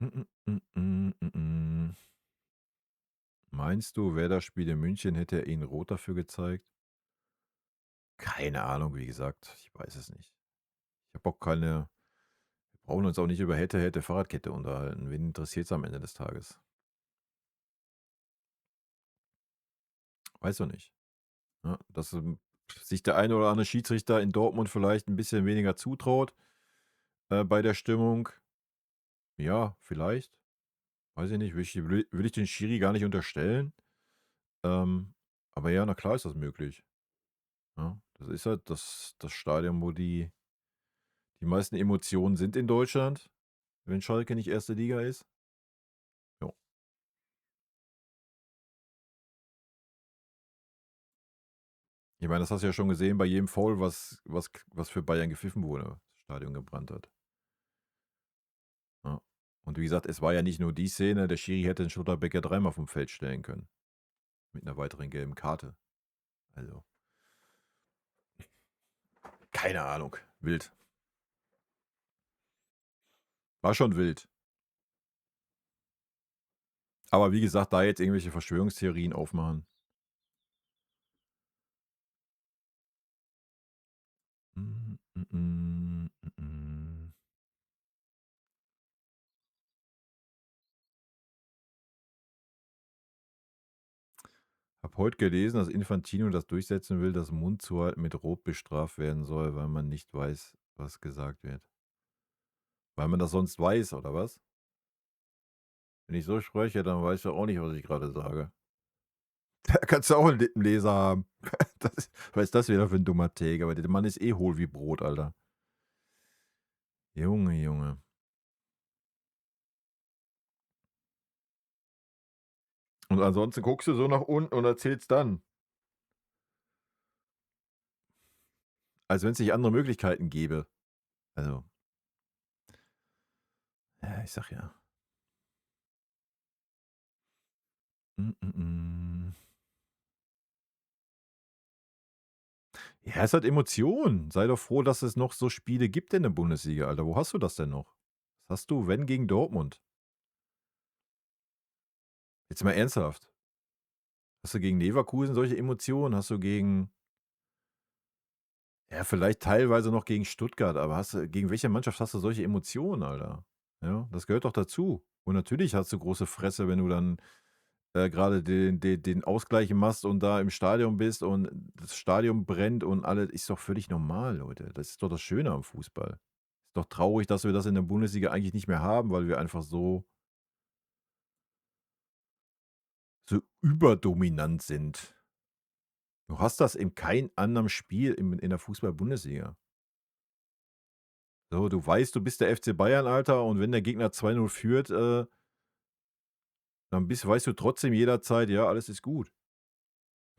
Mm, mm, mm, mm, mm. Meinst du, wäre das Spiel in München, hätte er ihnen rot dafür gezeigt? Keine Ahnung, wie gesagt, ich weiß es nicht. Ich habe auch keine wir brauchen uns auch nicht über hätte, Fahrradkette unterhalten. Wen interessiert's am Ende des Tages? Weiß doch nicht, ne? Dass, sich der eine oder andere Schiedsrichter in Dortmund vielleicht 'n bisschen weniger zutraut, bei der Stimmung. Ja, vielleicht. Weiß ich nicht, will ich den Schiri gar nicht unterstellen. Ähm, aber ja, na klar ist das möglich, ne? Das ist halt das Stadion, wo die meisten Emotionen sind in Deutschland, wenn Schalke nicht 1. Liga ist. Jo. Ich meine, das hast du ja schon gesehen bei jedem Foul, was für Bayern gepfiffen wurde, das Stadion gebrannt hat. Ja. Und wie gesagt, es war ja nicht nur die Szene, der Schiri hätte den Schlotterbeck ja dreimal vom Feld stellen können mit 'ner weiteren gelben Karte. Also keine Ahnung, wild. War schon wild. Aber wie gesagt, da jetzt irgendwelche Verschwörungstheorien aufmachen. Hm, mm. Habe heute gelesen, dass Infantino das durchsetzen will, dass Mund zuhalten mit Rot bestraft werden soll, weil man nicht weiß, was gesagt wird. Weil man das sonst weiß, oder was? Wenn ich so spreche, dann weißt du auch nicht, was ich grade sage. Da kannst du auch 'n Lippenleser haben. Was ist das wieder für 'n dummer Take, aber der Mann ist eh hohl wie Brot, Alter. Junge, Junge. Und ansonsten guckst du so nach unten und erzählst dann. Als wenn's nicht andere Möglichkeiten gäbe. Also, ja, ich sage ja. Mm. Ja, es hat Emotionen. Sei doch froh, dass es noch so Spiele gibt in der Bundesliga, Alter. Wo hast du das denn noch? Was hast du, wenn gegen Dortmund? Jetzt mal ernsthaft. Hast du gegen Leverkusen solche Emotionen? Hast du gegen ja, vielleicht teilweise noch gegen Stuttgart, aber hast du gegen welche Mannschaft hast du solche Emotionen, Alter? Ja, das gehört doch dazu. Und natürlich hast du große Fresse, wenn du dann, grade den Ausgleich machst und da im Stadion bist und das Stadion brennt und alles ist doch völlig normal, Leute. Das ist doch das Schöne am Fußball. Ist doch traurig, dass wir das in der Bundesliga eigentlich nicht mehr haben, weil wir einfach so überdominant sind. Du hast das in keinem anderen Spiel in der Fußball-Bundesliga. So, du weißt, du bist der FC Bayern, Alter, und wenn der Gegner 2:0 führt, dann weißt du trotzdem jederzeit: „Ja, alles ist gut.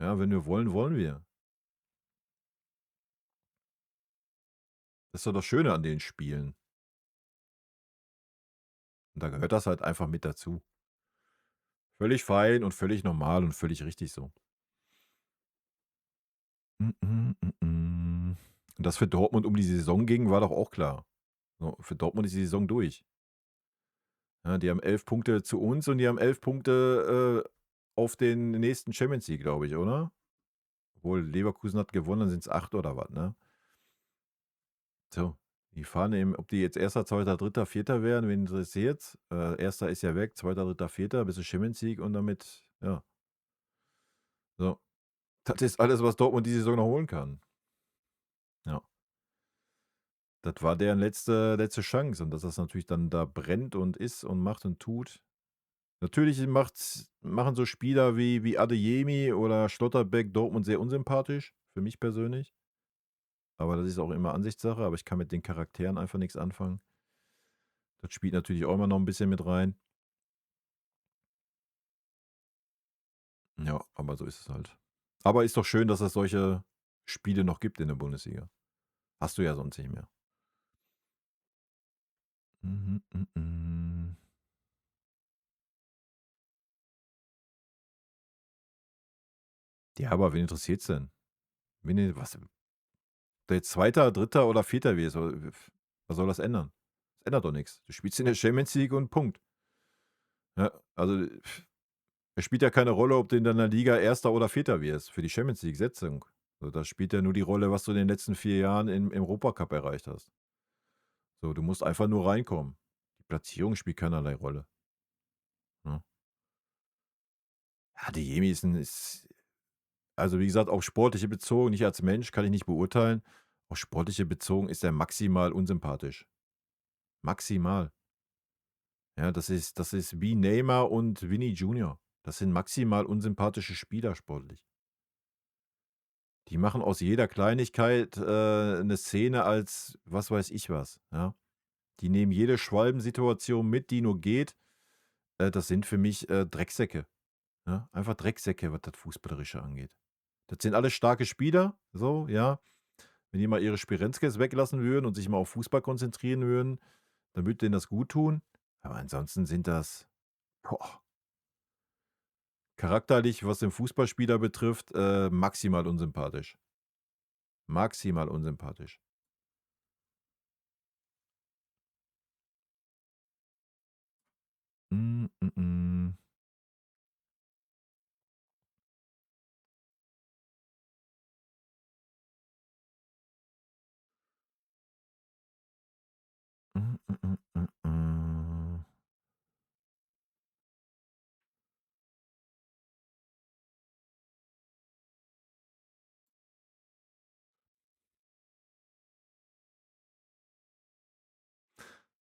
Ja, wenn wir wollen, wollen wir." Das ist doch das Schöne an den Spielen. Und da gehört das halt einfach mit dazu. Völlig fein und völlig normal und völlig richtig so. Und dass für Dortmund um die Saison ging, war doch auch klar. So, für Dortmund ist die Saison durch. Ja, die haben 11 Punkte zu uns und die haben 11 Punkte, auf den nächsten Champions League, glaube ich, oder? Obwohl Leverkusen hat gewonnen, dann sind's 8 oder was, ne? So, die fahren eben, ob die jetzt 1., 2., 3., 4. werden, wen interessiert's? 1. ist ja weg, 2., 3., 4., bis zur Champions League und damit ja, so. Das ist alles, was Dortmund die Saison noch holen kann. Ja, das war deren letzte Chance und dass das natürlich dann da brennt und ist und macht und tut. Natürlich machen so Spieler wie Adeyemi oder Schlotterbeck Dortmund sehr unsympathisch, für mich persönlich. Aber das ist auch immer Ansichtssache, aber ich kann mit den Charakteren einfach nichts anfangen. Das spielt natürlich auch immer noch ein bisschen mit rein. Ja, aber so ist es halt. Aber ist doch schön, dass es solche Spiele noch gibt in der Bundesliga. Hast du ja sonst nicht mehr. Mhm, mhm. Ja, aber wen interessiert's denn? Was der jetzt 2., 3. oder 4. wird, was soll das ändern? Das ändert doch nichts. Du spielst in der Champions League und Punkt. Ja, also, es spielt ja keine Rolle, ob du in deiner Liga Erster oder Vierter wirst für die Champions League-Setzung. So, das spielt ja nur die Rolle, was du in den letzten 4 Jahren im Europacup erreicht hast. So, du musst einfach nur reinkommen. Die Platzierung spielt keinerlei Rolle, ne? Ja, Adeyemi ist also, wie gesagt, auf Sportliche bezogen, nicht als Mensch, kann ich nicht beurteilen. Auf Sportliche bezogen ist er maximal unsympathisch. Maximal. Ja, das ist wie Neymar und Vinny Junior. Das sind maximal unsympathische Spieler sportlich. Die machen aus jeder Kleinigkeit, 'ne Szene als was weiß ich was, ja? Die nehmen jede Schwalbensituation mit, die nur geht. Das sind für mich, Drecksäcke, ne? Einfach Drecksäcke, was das Fußballerische angeht. Das sind alles starke Spieler, so, ja. Wenn die mal ihre Spirenskis weglassen würden und sich mal auf Fußball konzentrieren würden, dann würde denen das guttun. Aber ansonsten sind das, boah, charakterlich, was den Fußballspieler betrifft, maximal unsympathisch. Maximal unsympathisch. Hm, mm. Hm, mm.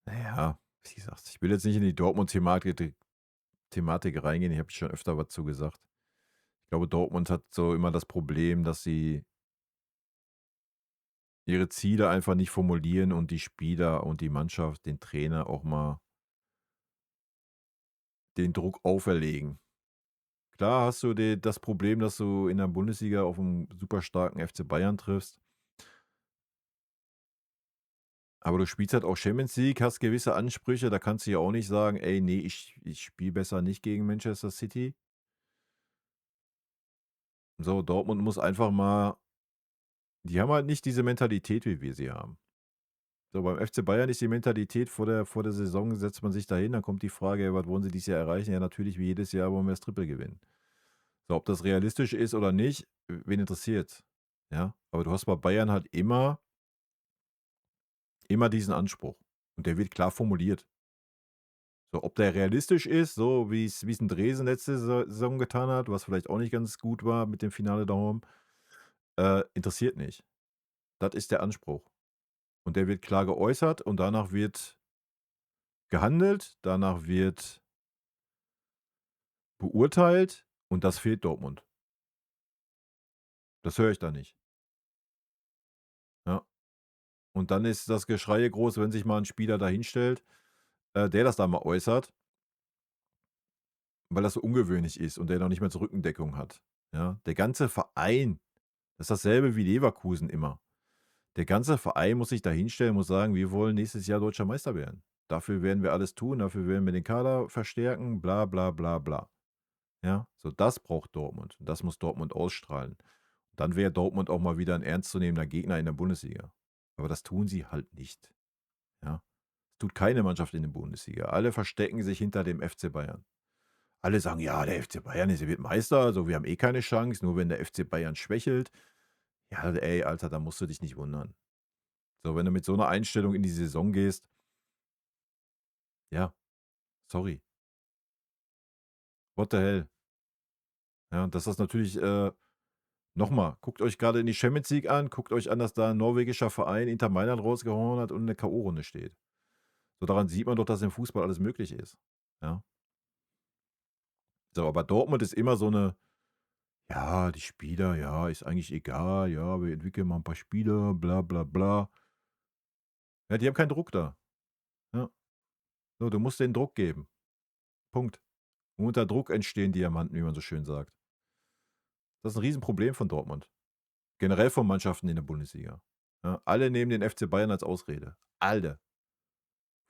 Na ja, wie gesagt, ich will jetzt nicht in die Dortmund-Thematik reingehen. Ich habe schon öfter was zu gesagt. Ich glaube, Dortmund hat so immer das Problem, dass sie ihre Ziele einfach nicht formulieren und die Spieler und die Mannschaft, den Trainer auch mal den Druck auferlegen. Klar hast du das Problem, dass du in der Bundesliga auf einen super starken FC Bayern triffst, aber du spielst halt auch Champions League, hast gewisse Ansprüche, da kannst du ja auch nicht sagen: „Ey, nee, ich spiele besser nicht gegen Manchester City." So, Dortmund muss einfach mal, die haben halt nicht diese Mentalität, wie wir sie haben. So, beim FC Bayern ist die Mentalität vor der Saison setzt man sich dahin, dann kommt die Frage: „Ja, was wollen Sie dieses Jahr erreichen?" Ja, natürlich wie jedes Jahr wollen wir das Triple gewinnen. So, ob das realistisch ist oder nicht, wen interessiert's, ja? Aber du hast bei Bayern halt immer diesen Anspruch und der wird klar formuliert. So, ob der realistisch ist, so wie's 'n Dresden letzte Saison getan hat, was vielleicht auch nicht ganz gut war mit dem Finale daheim, interessiert nicht. Das ist der Anspruch und der wird klar geäußert und danach wird gehandelt, danach wird beurteilt und das fehlt Dortmund. Das höre ich da nicht. Ja. Und dann ist das Geschrei groß, wenn sich mal 'n Spieler da hinstellt, der das da mal äußert, weil das so ungewöhnlich ist und der noch nicht mal so Rückendeckung hat, ja? Der ganze Verein, das ist dasselbe wie Leverkusen immer. Der ganze Verein muss sich da hinstellen, muss sagen: „Wir wollen nächstes Jahr Deutscher Meister werden. Dafür werden wir alles tun, dafür werden wir den Kader verstärken, bla bla bla bla." Ja, so das braucht Dortmund und das muss Dortmund ausstrahlen. Dann wäre Dortmund auch mal wieder 'n ernstzunehmender Gegner in der Bundesliga. Aber das tun sie halt nicht, ja? Das tut keine Mannschaft in der Bundesliga. Alle verstecken sich hinter dem FC Bayern. Alle sagen: „Ja, der FC Bayern ist wird Meister, also wir haben eh keine Chance, nur wenn der FC Bayern schwächelt." Ja, ey, Alter, da musst du dich nicht wundern. So, wenn du mit so 'ner Einstellung in die Saison gehst, ja, sorry, what the hell? Ja, und dass das natürlich, noch mal, guckt euch grade in die Champions League an, guckt euch an, dass da 'n norwegischer Verein Inter Mailand rausgehauen hat und in der K.O.-Runde steht. So, daran sieht man doch, dass im Fußball alles möglich ist, ja? So, aber Dortmund ist immer so 'ne: „Ja, die Spieler, ja, ist eigentlich egal. Ja, wir entwickeln mal 'n paar Spieler, bla bla bla." Ja, die haben keinen Druck da, ja. So, du musst denen Druck geben. Punkt. Und unter Druck entstehen Diamanten, wie man so schön sagt. Das ist 'n Riesenproblem von Dortmund. Generell von Mannschaften in der Bundesliga. Ja, alle nehmen den FC Bayern als Ausrede. Alle.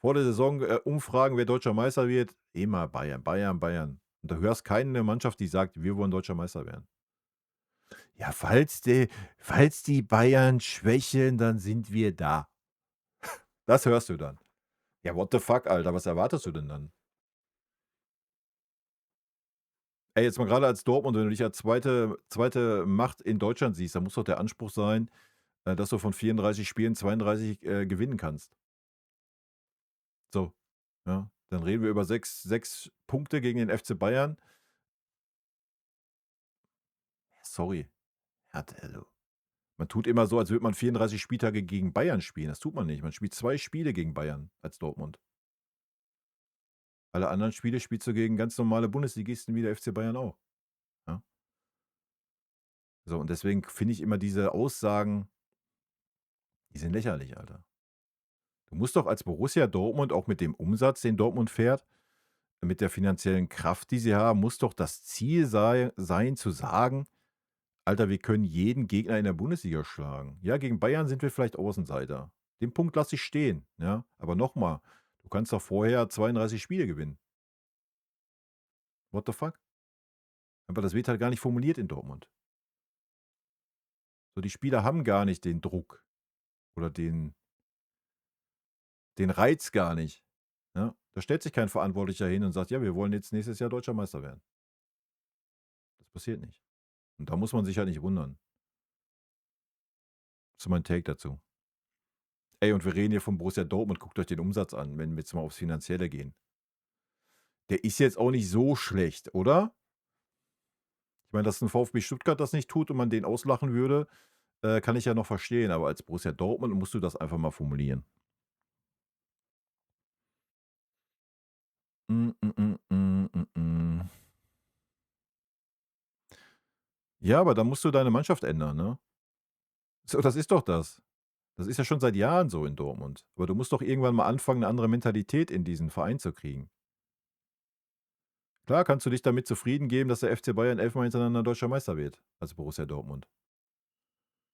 Vor der Saison, Umfragen, wer Deutscher Meister wird, immer Bayern, Bayern, Bayern. Und du hörst keine Mannschaft, die sagt: „Wir wollen Deutscher Meister werden." Ja, falls die Bayern schwächeln, dann sind wir da. Das hörst du dann. Ja, what the fuck, Alter, was erwartest du denn dann? Ey, jetzt mal grade als Dortmund, wenn du dich als zweite Macht in Deutschland siehst, dann muss doch der Anspruch sein, dass du von 34 Spielen 32, gewinnen kannst. So, ja? Dann reden wir über sechs Punkte gegen den FC Bayern. Sorry, also, man tut immer so, als würde man 34 Spieltage gegen Bayern spielen. Das tut man nicht. Man spielt 2 Spiele gegen Bayern als Dortmund. Alle anderen Spiele spielst du gegen ganz normale Bundesligisten wie der FC Bayern auch, ja? So, und deswegen finde ich immer diese Aussagen, die sind lächerlich, Alter. Du musst doch als Borussia Dortmund auch mit dem Umsatz, den Dortmund fährt, mit der finanziellen Kraft, die sie haben, muss doch das Ziel sein zu sagen: „Alter, wir können jeden Gegner in der Bundesliga schlagen." Ja, gegen Bayern sind wir vielleicht Außenseiter. Den Punkt lasse ich stehen, ja? Aber noch mal, du kannst doch vorher 32 Spiele gewinnen. What the fuck? Aber das wird halt gar nicht formuliert in Dortmund. So, die Spieler haben gar nicht den Druck oder den Reiz gar nicht, ja? Da stellt sich kein Verantwortlicher hin und sagt: „Ja, wir wollen jetzt nächstes Jahr Deutscher Meister werden." Das passiert nicht. Und da muss man sich halt nicht wundern. Das ist mein Take dazu. Ey, und wir reden hier von Borussia Dortmund. Guckt euch den Umsatz an, wenn wir jetzt mal aufs Finanzielle gehen. Der ist jetzt auch nicht so schlecht, oder? Ich meine, dass 'n VfB Stuttgart das nicht tut und man den auslachen würde, kann ich ja noch verstehen, aber als Borussia Dortmund musst du das einfach mal formulieren. Hm, hm. Ja, aber da musst du deine Mannschaft ändern, ne? So, das ist doch das. Das ist ja schon seit Jahren so in Dortmund. Aber du musst doch irgendwann mal anfangen, 'ne andere Mentalität in diesen Verein zu kriegen. Klar kannst du dich damit zufrieden geben, dass der FC Bayern 11-mal hintereinander Deutscher Meister wird als Borussia Dortmund.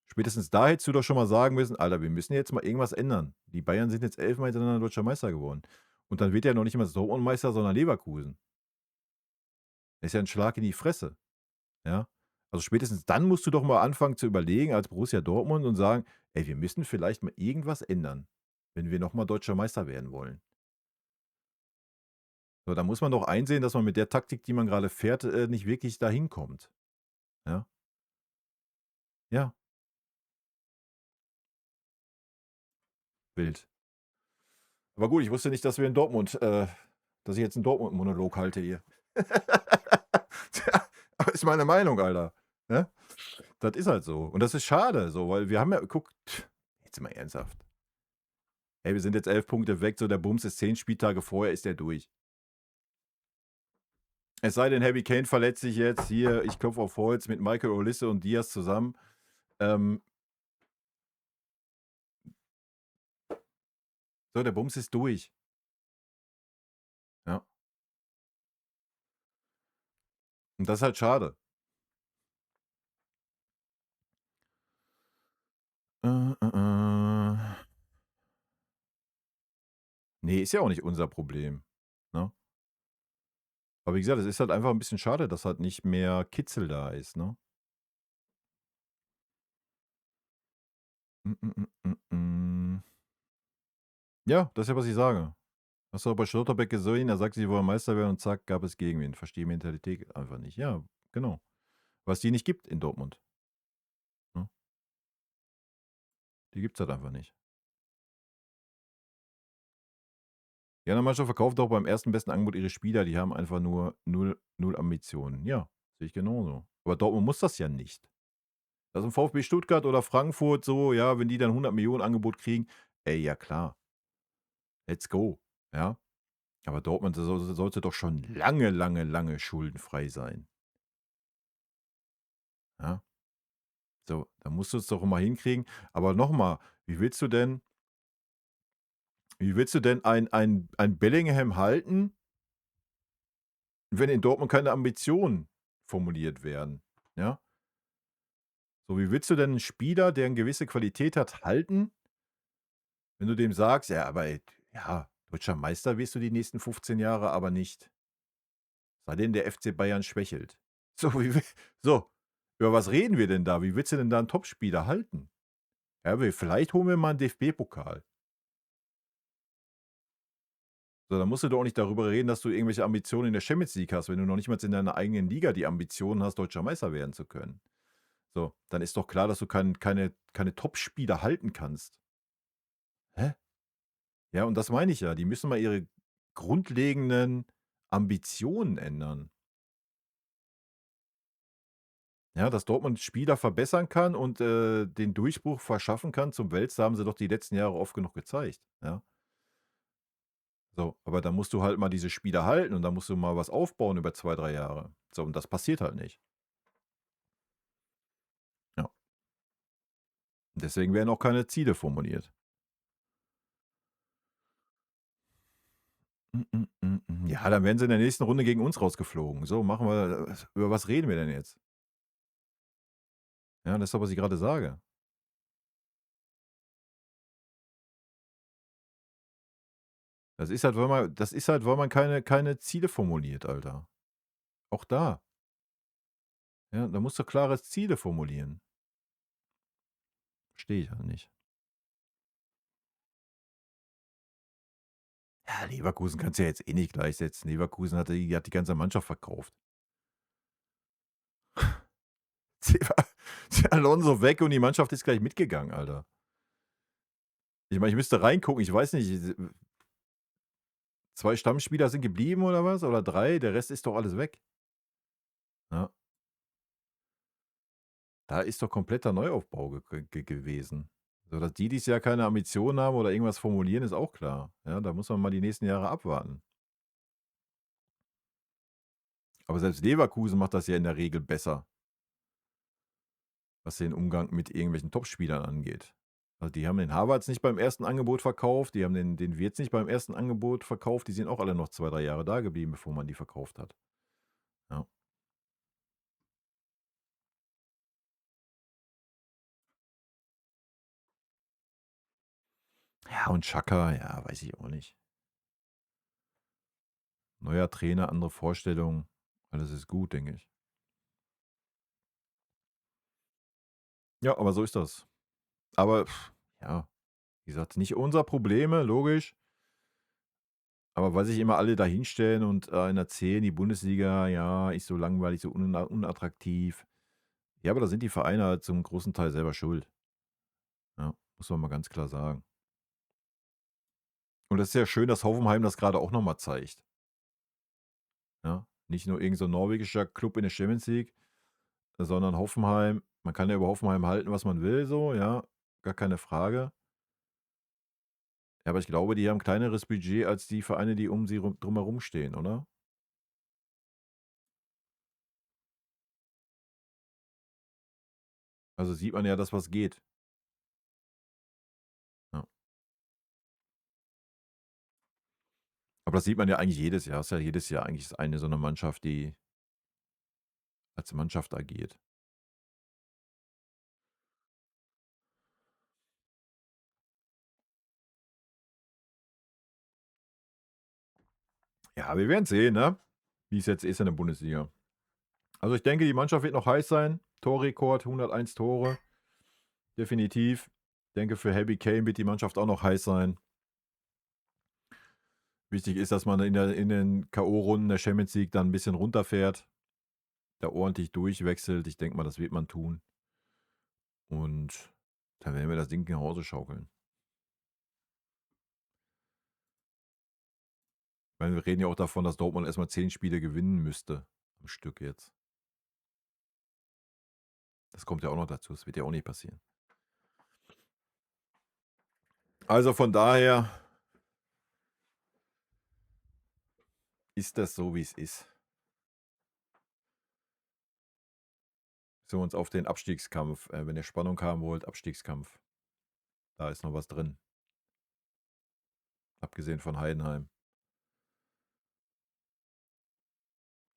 Spätestens da hättest du doch schon mal sagen müssen: „Alter, wir müssen jetzt mal irgendwas ändern. Die Bayern sind jetzt 11-mal hintereinander Deutscher Meister geworden." Und dann wird ja noch nicht mal Dortmund Meister, sondern Leverkusen. Ist ja 'n Schlag in die Fresse, ja? Also, spätestens dann musst du doch mal anfangen zu überlegen als Borussia Dortmund und sagen: „Ey, wir müssen vielleicht mal irgendwas ändern, wenn wir noch mal Deutscher Meister werden wollen." So, da muss man doch einsehen, dass man mit der Taktik, die man grade fährt, nicht wirklich dahin kommt, ja? Ja, wild. Aber gut, ich wusste nicht, dass wir in Dortmund dass ich jetzt 'n Dortmund-Monolog halte hier. Tja, aber ist meine Meinung, Alter, ne? Das ist halt so. Und das ist schade so, weil wir haben ja guck, jetzt mal ernsthaft. Ey, wir sind jetzt 11 Punkte weg, so der Bums ist 10 Spieltage vorher ist der durch. Es sei denn, Harry Kane verletzt sich jetzt hier, ich klopfe auf Holz, mit Michael Olise und Diaz zusammen. Ähm, so, der Bums ist durch. Ja. Und das ist halt schade. Äh, äh, äh. Ne, ist ja auch nicht unser Problem, ne? Aber wie gesagt, es ist halt einfach 'n bisschen schade, dass halt nicht mehr Kitzel da ist, ne? Hm, hm, hm, hm. Ja, das ist ja, was ich sage. Hast du auch bei Schlotterbeck gesehen, er sagte, sie wollen Meister werden und zack, gab es Gegenwind. Verstehe Mentalität einfach nicht. Ja, genau. Was die nicht gibt in Dortmund, ne? Die gibt's halt einfach nicht. Die andere Mannschaft verkauft auch beim ersten besten Angebot ihre Spieler, die haben einfach nur null Ambitionen. Ja, sehe ich genauso. Aber Dortmund muss das ja nicht. Also 'n VfB Stuttgart oder Frankfurt so, ja, wenn die dann 100 Millionen Angebot kriegen, ey, ja klar, let's go, ja? Aber Dortmund sollte doch schon lange, lange, lange schuldenfrei sein, ja? So, da musst du's doch mal hinkriegen. Aber noch mal, wie willst du denn ein Bellingham halten, wenn in Dortmund keine Ambitionen formuliert werden, ja? So, wie willst du denn 'n Spieler, der 'ne gewisse Qualität hat, halten, wenn du dem sagst: „Ja, aber ja, deutscher Meister wirst du die nächsten 15 Jahre aber nicht, sei denn der FC Bayern schwächelt.“ So, so, über was reden wir denn da? Wie willst du denn da 'n Topspieler halten? Ja, vielleicht holen wir mal 'n DFB-Pokal. So, dann musst du doch auch nicht darüber reden, dass du irgendwelche Ambitionen in der Champions League hast, wenn du noch nicht mal in deiner eigenen Liga die Ambitionen hast, deutscher Meister werden zu können. So, dann ist doch klar, dass du keine Topspieler halten kannst. Hä? Ja, und das meine ich ja. Die müssen mal ihre grundlegenden Ambitionen ändern. Ja, dass Dortmund Spieler verbessern kann und, den Durchbruch verschaffen kann zum Weltstar, haben sie doch die letzten Jahre oft genug gezeigt, ja? So, aber da musst du halt mal diese Spieler halten und da musst du mal was aufbauen über 2, 3 Jahre. So, und das passiert halt nicht. Ja. Deswegen werden auch keine Ziele formuliert. Ja, dann werden sie in der nächsten Runde gegen uns rausgeflogen. So, machen wir über was reden wir denn jetzt? Ja, das ist doch, was ich grade sage. Das ist halt, weil man keine Ziele formuliert, Alter. Auch da, ja, da musst du klare Ziele formulieren. Verstehe ich halt nicht. Ja, Leverkusen kannst du ja jetzt eh nicht gleichsetzen. Leverkusen hat die ganze Mannschaft verkauft. Alonso weg und die Mannschaft ist gleich mitgegangen, Alter. Ich meine, ich müsste reingucken, ich weiß nicht, 2 Stammspieler sind geblieben oder was? Oder 3? Der Rest ist doch alles weg. Ja, da ist doch kompletter Neuaufbau gewesen. So, dass die dieses Jahr keine Ambitionen haben oder irgendwas formulieren, ist auch klar. Ja, da muss man mal die nächsten Jahre abwarten. Aber selbst Leverkusen macht das ja in der Regel besser, was den Umgang mit irgendwelchen Topspielern angeht. Also, die haben den Havertz nicht beim ersten Angebot verkauft, die haben den Wirtz nicht beim ersten Angebot verkauft, die sind auch alle noch 2, 3 Jahre da geblieben, bevor man die verkauft hat. Ja. Ja, und Xhaka, ja, weiß ich auch nicht. Neuer Trainer, andere Vorstellungen, alles ist gut, denke ich. Ja, aber so ist das. Aber ja, wie gesagt, nicht unser Probleme, logisch. Aber weil sich immer alle da hinstellen und, einen erzählen, die Bundesliga, ja, ist so langweilig, so unattraktiv. Ja, aber da sind die Vereine halt zum großen Teil selber schuld. Ja, muss man mal ganz klar sagen. Und das ist ja schön, dass Hoffenheim das gerade auch noch mal zeigt, ja? Nicht nur irgend so 'n norwegischer Club in der Champions League, sondern Hoffenheim, man kann ja über Hoffenheim halten, was man will so, ja, gar keine Frage. Ja, aber ich glaube, die haben kleineres Budget als die Vereine, die um sie drumherum stehen, oder? Also sieht man ja, dass was geht. Ja. Aber das sieht man ja eigentlich jedes Jahr. Ist ja jedes Jahr eigentlich eine so eine Mannschaft, die als Mannschaft agiert. Ja, wir werden sehen, ne, wie es jetzt ist in der Bundesliga. Also, ich denke, die Mannschaft wird noch heiß sein. Torrekord, 101 Tore, definitiv. Ich denke, für Harry Kane wird die Mannschaft auch noch heiß sein. Wichtig ist, dass man in den K.O.-Runden der Champions League dann ein bisschen runterfährt, da ordentlich durchwechselt. Ich denke mal, das wird man tun. Und dann werden wir das Ding nach Hause schaukeln. Ich meine, wir reden ja auch davon, dass Dortmund erst mal 10 Spiele gewinnen müsste am Stück jetzt. Das kommt ja auch noch dazu. Das wird ja auch nicht passieren. Also, von daher ist das so, wie es ist. So uns auf den Abstiegskampf wenn ihr Spannung haben wollt, Abstiegskampf. Da ist noch was drin, abgesehen von Heidenheim.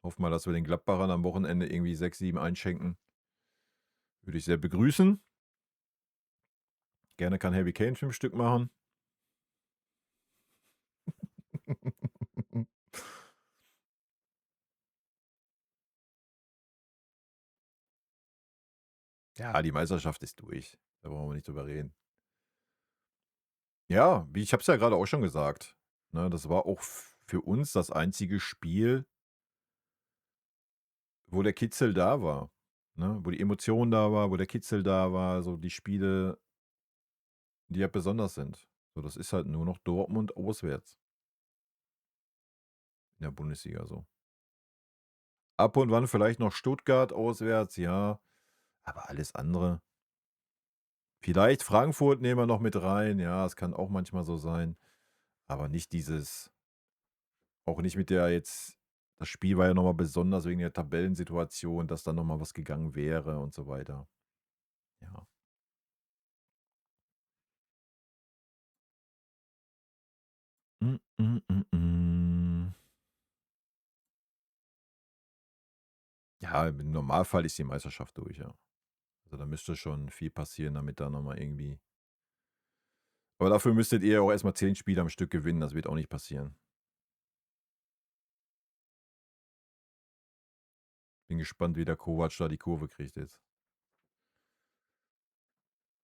Hoffen wir, dass wir den Gladbachern am Wochenende irgendwie 6, 7 einschenken. Würde ich sehr begrüßen. Gerne kann Harry Kane 5 Stück machen. Ja, die Meisterschaft ist durch. Da brauchen wir nicht drüber reden. Ja, wie ich habe es ja gerade auch schon gesagt, ne, das war auch für uns das einzige Spiel, wo der Kitzel da war, ne? Wo die Emotion da war, wo der Kitzel da war, so die Spiele, die ja besonders sind. So, das ist halt nur noch Dortmund auswärts in der Bundesliga so. Ab und wann vielleicht noch Stuttgart auswärts, ja, aber alles andere vielleicht Frankfurt nehmen wir noch mit rein, ja, es kann auch manchmal so sein, aber nicht dieses auch nicht mit der jetzt das Spiel war ja noch mal besonders wegen der Tabellensituation, dass da noch mal was gegangen wäre und so weiter. Ja. Hm, hm, hm, hm. Ja, im Normalfall ist die Meisterschaft durch, ja. Also, da müsste schon viel passieren, damit da noch mal irgendwie aber dafür müsstet ihr auch erst mal 10 Spiele am Stück gewinnen, das wird auch nicht passieren. Bin gespannt, wie der Kovac da die Kurve kriegt jetzt.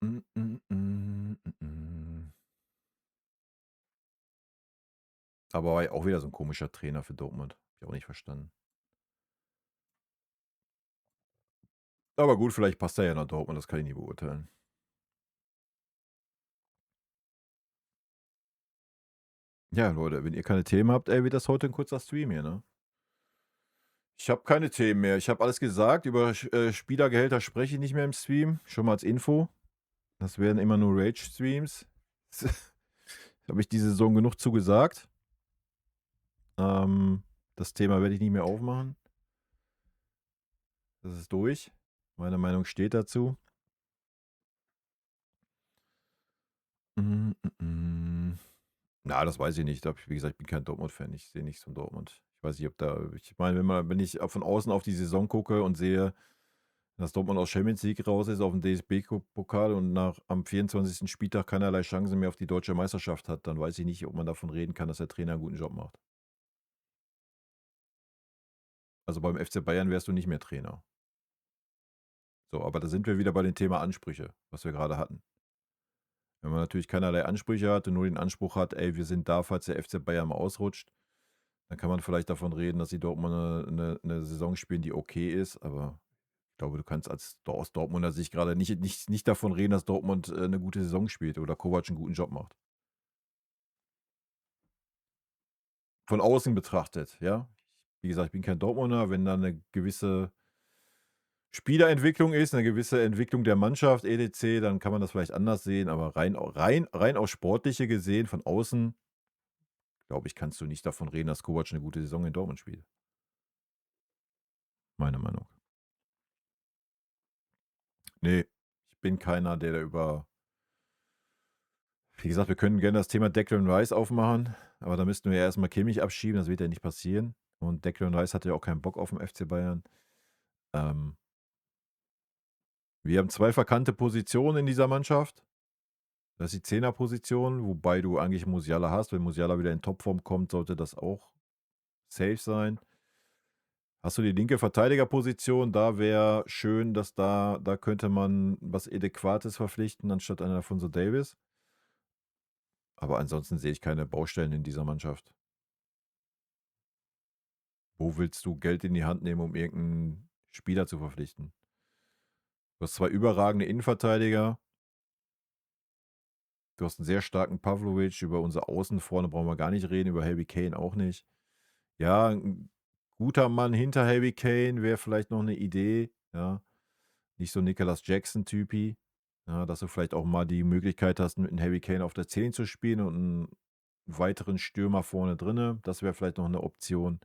Hm, hm, hm, hm, hm. Aber war ja auch wieder so 'n komischer Trainer für Dortmund. Habe ich auch nicht verstanden. Aber gut, vielleicht passt er ja nach Dortmund, das kann ich nicht beurteilen. Ja, Leute, wenn ihr keine Themen habt, ey, wird das heute 'n kurzer Stream hier, ne? Ich habe keine Themen mehr. Ich habe alles gesagt. Über Spielergehälter spreche ich nicht mehr im Stream. Schon mal als Info. Das werden immer nur Rage-Streams. Habe ich diese Saison genug zu gesagt. Ähm, Das Thema werde ich nicht mehr aufmachen. Das ist durch. Meine Meinung steht dazu. Hm, na, das weiß ich nicht. Da wie gesagt, ich bin kein Dortmund-Fan. Ich sehe nichts von Dortmund. Ich weiß nicht, ob da ich meine, wenn ich von außen auf die Saison gucke und sehe, dass Dortmund aus Champions League raus ist, auf dem DFB-Pokal und am 24. Spieltag keinerlei Chancen mehr auf die deutsche Meisterschaft hat, dann weiß ich nicht, ob man davon reden kann, dass der Trainer einen guten Job macht. Also, beim FC Bayern wärst du nicht mehr Trainer. So, aber da sind wir wieder bei dem Thema Ansprüche, was wir gerade hatten. Wenn man natürlich keinerlei Ansprüche hat und nur den Anspruch hat: „Ey, wir sind da, falls der FC Bayern mal ausrutscht“, dann kann man vielleicht davon reden, dass die Dortmunder 'ne Saison spielen, die okay ist, aber ich glaube, du kannst aus Dortmunder Sicht gerade nicht davon reden, dass Dortmund, 'ne gute Saison spielt oder Kovac einen guten Job macht. Von außen betrachtet, ja. Wie gesagt, ich bin kein Dortmunder, wenn da 'ne gewisse Spielerentwicklung ist, 'ne gewisse Entwicklung der Mannschaft et cetera, dann kann man das vielleicht anders sehen, aber rein aufs Sportliche gesehen von außen, glaube ich, kannst du nicht davon reden, dass Kovac 'ne gute Saison in Dortmund spielt. Meine Meinung. Ne, bin keiner, der da über wie gesagt, wir können gerne das Thema Declan Rice aufmachen, aber da müssten wir ja erst mal Kimmich abschieben, das wird ja nicht passieren. Und Declan Rice hatte ja auch keinen Bock auf den FC Bayern. Ähm, Wir haben 2 verkannte Positionen in dieser Mannschaft. Das ist die Zehnerposition, wobei du eigentlich Musiala hast. Wenn Musiala wieder in Topform kommt, sollte das auch safe sein. Hast du die linke Verteidigerposition, da wäre schön, dass da könnte man was Adäquates verpflichten anstatt einer Alphonso Davies. Aber ansonsten sehe ich keine Baustellen in dieser Mannschaft. Wo willst du Geld in die Hand nehmen, um irgendeinen Spieler zu verpflichten? Du hast 2 überragende Innenverteidiger. Du hast einen sehr starken Pavlovic. Über unsere Außen vorne brauchen wir gar nicht reden, über Harry Kane auch nicht. Ja, 'n guter Mann hinter Harry Kane wäre vielleicht noch eine Idee, ja. Nicht so Nicholas Jackson-Typi, ja, dass du vielleicht auch mal die Möglichkeit hast, mit 'nem Harry Kane auf der 10 zu spielen und einen weiteren Stürmer vorne drinne. Das wäre vielleicht noch eine Option.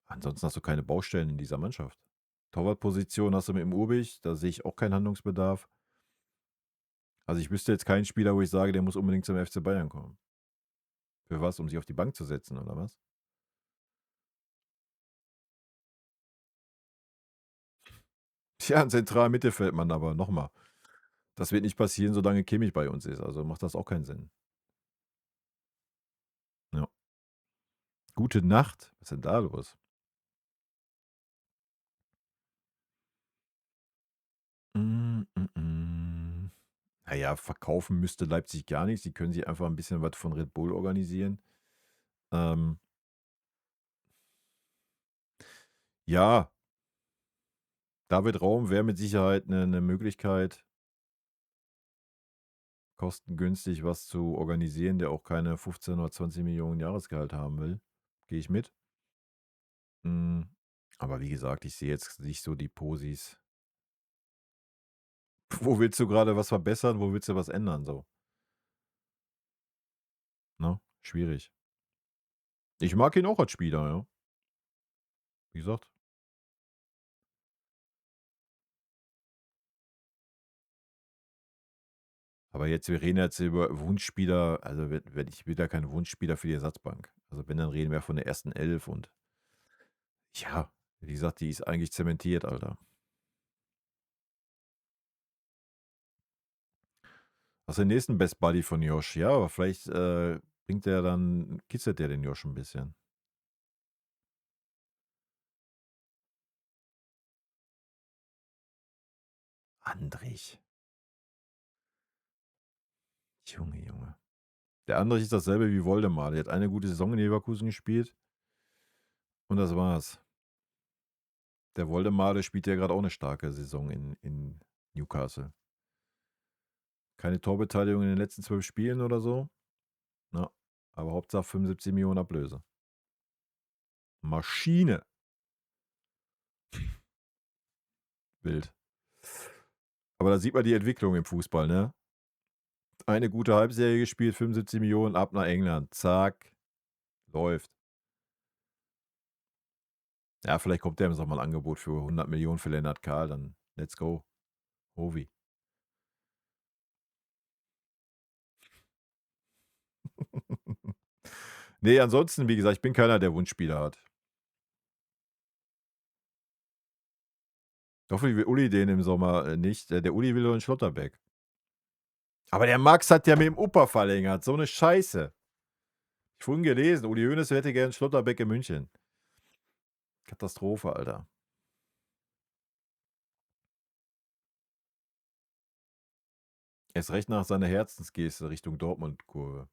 Ansonsten hast du keine Baustellen in dieser Mannschaft. Torwartposition hast du mit dem Urbich, da sehe ich auch keinen Handlungsbedarf. Also, ich wüsste jetzt keinen Spieler, wo ich sage, der muss unbedingt zum FC Bayern kommen. Für was? Um sich auf die Bank zu setzen oder was? Ja, 'n zentralen Mittelfeldmann, aber noch mal, das wird nicht passieren, solange Kimmich bei uns ist, also macht das auch keinen Sinn. Ja. Gute Nacht. Was ist denn da los? Hm. Na ja, verkaufen müsste Leipzig gar nichts. Sie können sich einfach 'n bisschen was von Red Bull organisieren. Ähm, ja, David Raum wäre mit Sicherheit 'ne Möglichkeit, kostengünstig was zu organisieren, der auch keine 15 oder 20 Millionen Jahresgehalt haben will. Gehe ich mit. Hm, aber wie gesagt, ich sehe jetzt nicht so die Posis. Wo willst du grade was verbessern? Wo willst du was ändern so, ne? Schwierig. Ich mag ihn auch als Spieler, ja. Wie gesagt. Aber jetzt wir reden jetzt über Wunschspieler, also wenn ich will da keinen Wunschspieler für die Ersatzbank. Also wenn, dann reden wir von der ersten Elf und ja, wie gesagt, die ist eigentlich zementiert, Alter. Was ist der nächsten Best Buddy von Josh? Ja, aber vielleicht, bringt der dann kitzelt der den Josh 'n bisschen. Andrich. Junge, Junge. Der Andrich ist dasselbe wie Woldemar. Der hat eine gute Saison in Leverkusen gespielt und das war's. Der Woldemar, der spielt ja grad auch 'ne starke Saison in Newcastle. Keine Torbeteiligung in den letzten 12 Spielen oder so, ja, aber Hauptsache 75 Millionen Ablöse. Maschine. Wild. Aber da sieht man die Entwicklung im Fußball, ne? Eine gute Halbserie gespielt, 75 Millionen ab nach England. Zack, läuft. Ja, vielleicht kommt ja im Sommer 'n Angebot für 100 Millionen für Lennart Kahl, dann let's go. Hovi. Ne, ansonsten, wie gesagt, ich bin keiner, der Wunschspieler hat. Hoffentlich will Uli den im Sommer, nicht. Der Uli will doch in Schlotterbeck. Aber der Max hat ja mit dem Opa verlängert, so 'ne Scheiße. Ich vorhin gelesen, Uli Hoeneß hätte gern Schlotterbeck in München. Katastrophe, Alter. Erst recht nach seiner Herzensgeste Richtung Dortmund-Kurve.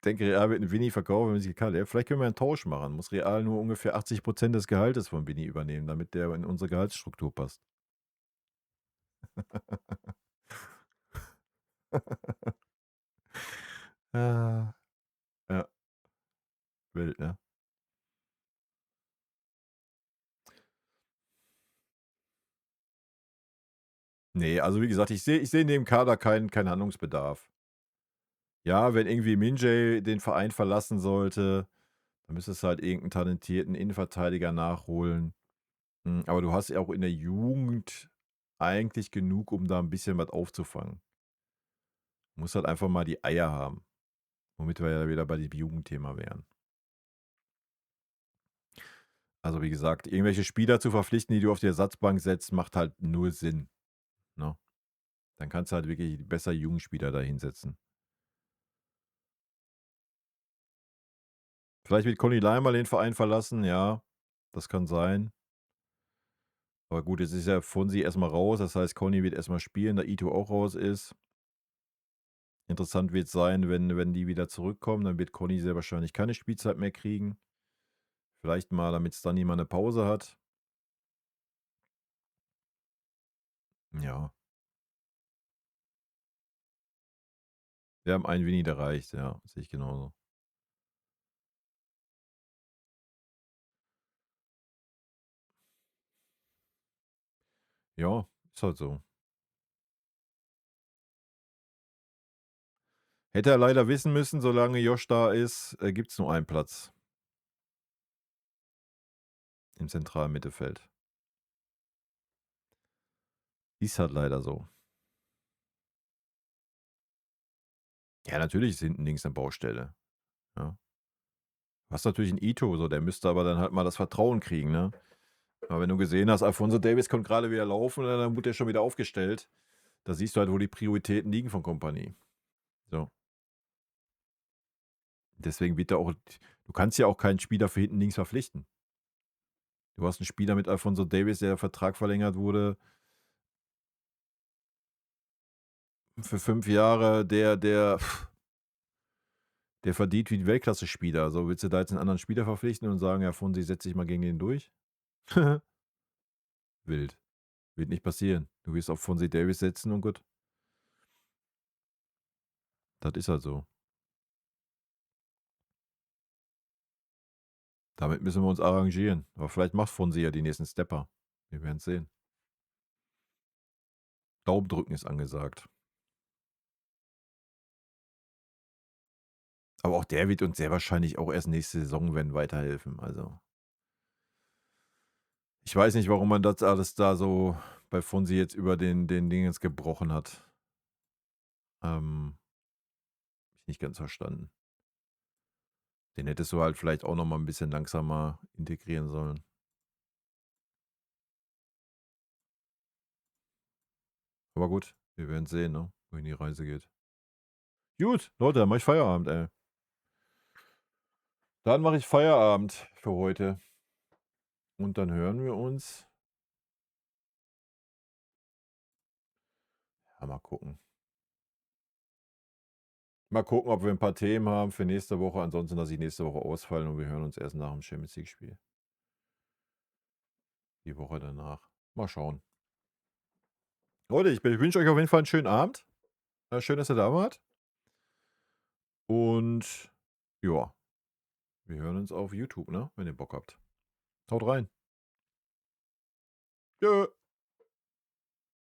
Denke, Real wird 'n Vinny verkaufen, wenn sie kann. Ja, vielleicht können wir 'n Tausch machen. Muss Real nur ungefähr 80% des Gehaltes von Vinny übernehmen, damit der in unsere Gehaltsstruktur passt. Ah, ja, wild, ne? Ne, also wie gesagt, ich sehe in dem Kader keinen Handlungsbedarf. Ja, wenn irgendwie Min-Jae den Verein verlassen sollte, Da müsstest du halt irgendeinen talentierten Innenverteidiger nachholen. Aber du hast ja auch in der Jugend eigentlich genug, um da ein bisschen was aufzufangen. Du musst halt einfach mal die Eier haben, womit wir ja wieder bei dem Jugendthema wären. Also, wie gesagt, irgendwelche Spieler zu verpflichten, die du auf die Ersatzbank setzt, macht halt null Sinn, ne? Dann kannst du halt wirklich besser Jugendspieler da hinsetzen. Vielleicht wird Conny Leimer den Verein verlassen, ja, das kann sein. Aber gut, jetzt ist ja Fonsi erstmal raus. Das heißt, Conny wird erstmal spielen, da Ito auch raus ist. Interessant wird sein, wenn die wieder zurückkommen, dann wird Conny sehr wahrscheinlich keine Spielzeit mehr kriegen. Vielleicht mal, damit Stanny mal eine Pause hat. Ja, wir haben einen Winnie erreicht, ja, sehe ich genauso. Ja, ist halt so. Hätte er leider wissen müssen, solange Josh da ist, gibt es nur einen Platz im zentralen Mittelfeld. Ist halt leider so. Ja, natürlich ist hinten links eine Baustelle, ja. Du hast natürlich 'n Ito, so, der müsste aber dann halt mal das Vertrauen kriegen, ne? Aber wenn du gesehen hast, Alphonso Davies kommt gerade wieder laufen, dann wurde der schon wieder aufgestellt. Da siehst du halt, wo die Prioritäten liegen von Kompanie. So. Deswegen wird da auch du kannst ja auch keinen Spieler für hinten links verpflichten. Du hast 'n Spieler mit Alphonso Davies, der Vertrag verlängert wurde für 5 Jahre, der verdient wie 'n Weltklasse-Spieler. So, willst du da jetzt 'n anderen Spieler verpflichten und sagen: „Ja, Fonsi, setz dich mal gegen den durch?“ Wild. Wird nicht passieren. Du wirst auf Fonzie Davies setzen und gut. Das ist halt so. Damit müssen wir uns arrangieren. Aber vielleicht macht Fonzie ja die nächsten Stepper. Wir werden's sehen. Daumen drücken ist angesagt. Aber auch der wird uns sehr wahrscheinlich auch erst nächste Saison wenn weiterhelfen. Also, ich weiß nicht, warum man das alles da so bei Fonzie jetzt über den Dingens gebrochen hat. Habe ich nicht ganz verstanden. Den hättest du halt vielleicht auch noch mal 'n bisschen langsamer integrieren sollen. Aber gut, wir werden sehen, ne, wohin die Reise geht. Gut, Leute, dann mache ich Feierabend, ey. Dann mache ich Feierabend für heute und dann hören wir uns ja, mal gucken. Mal gucken, ob wir 'n paar Themen haben für nächste Woche. Ansonsten lasse ich nächste Woche ausfallen und wir hören uns erst nach dem Champions League-Spiel. Die Woche danach. Mal schauen. Leute, ich wünsche euch auf jeden Fall 'n schönen Abend. Schön, dass ihr da wart. Und ja, wir hören uns auf YouTube, ne, wenn ihr Bock habt. Haut rein. Tschö.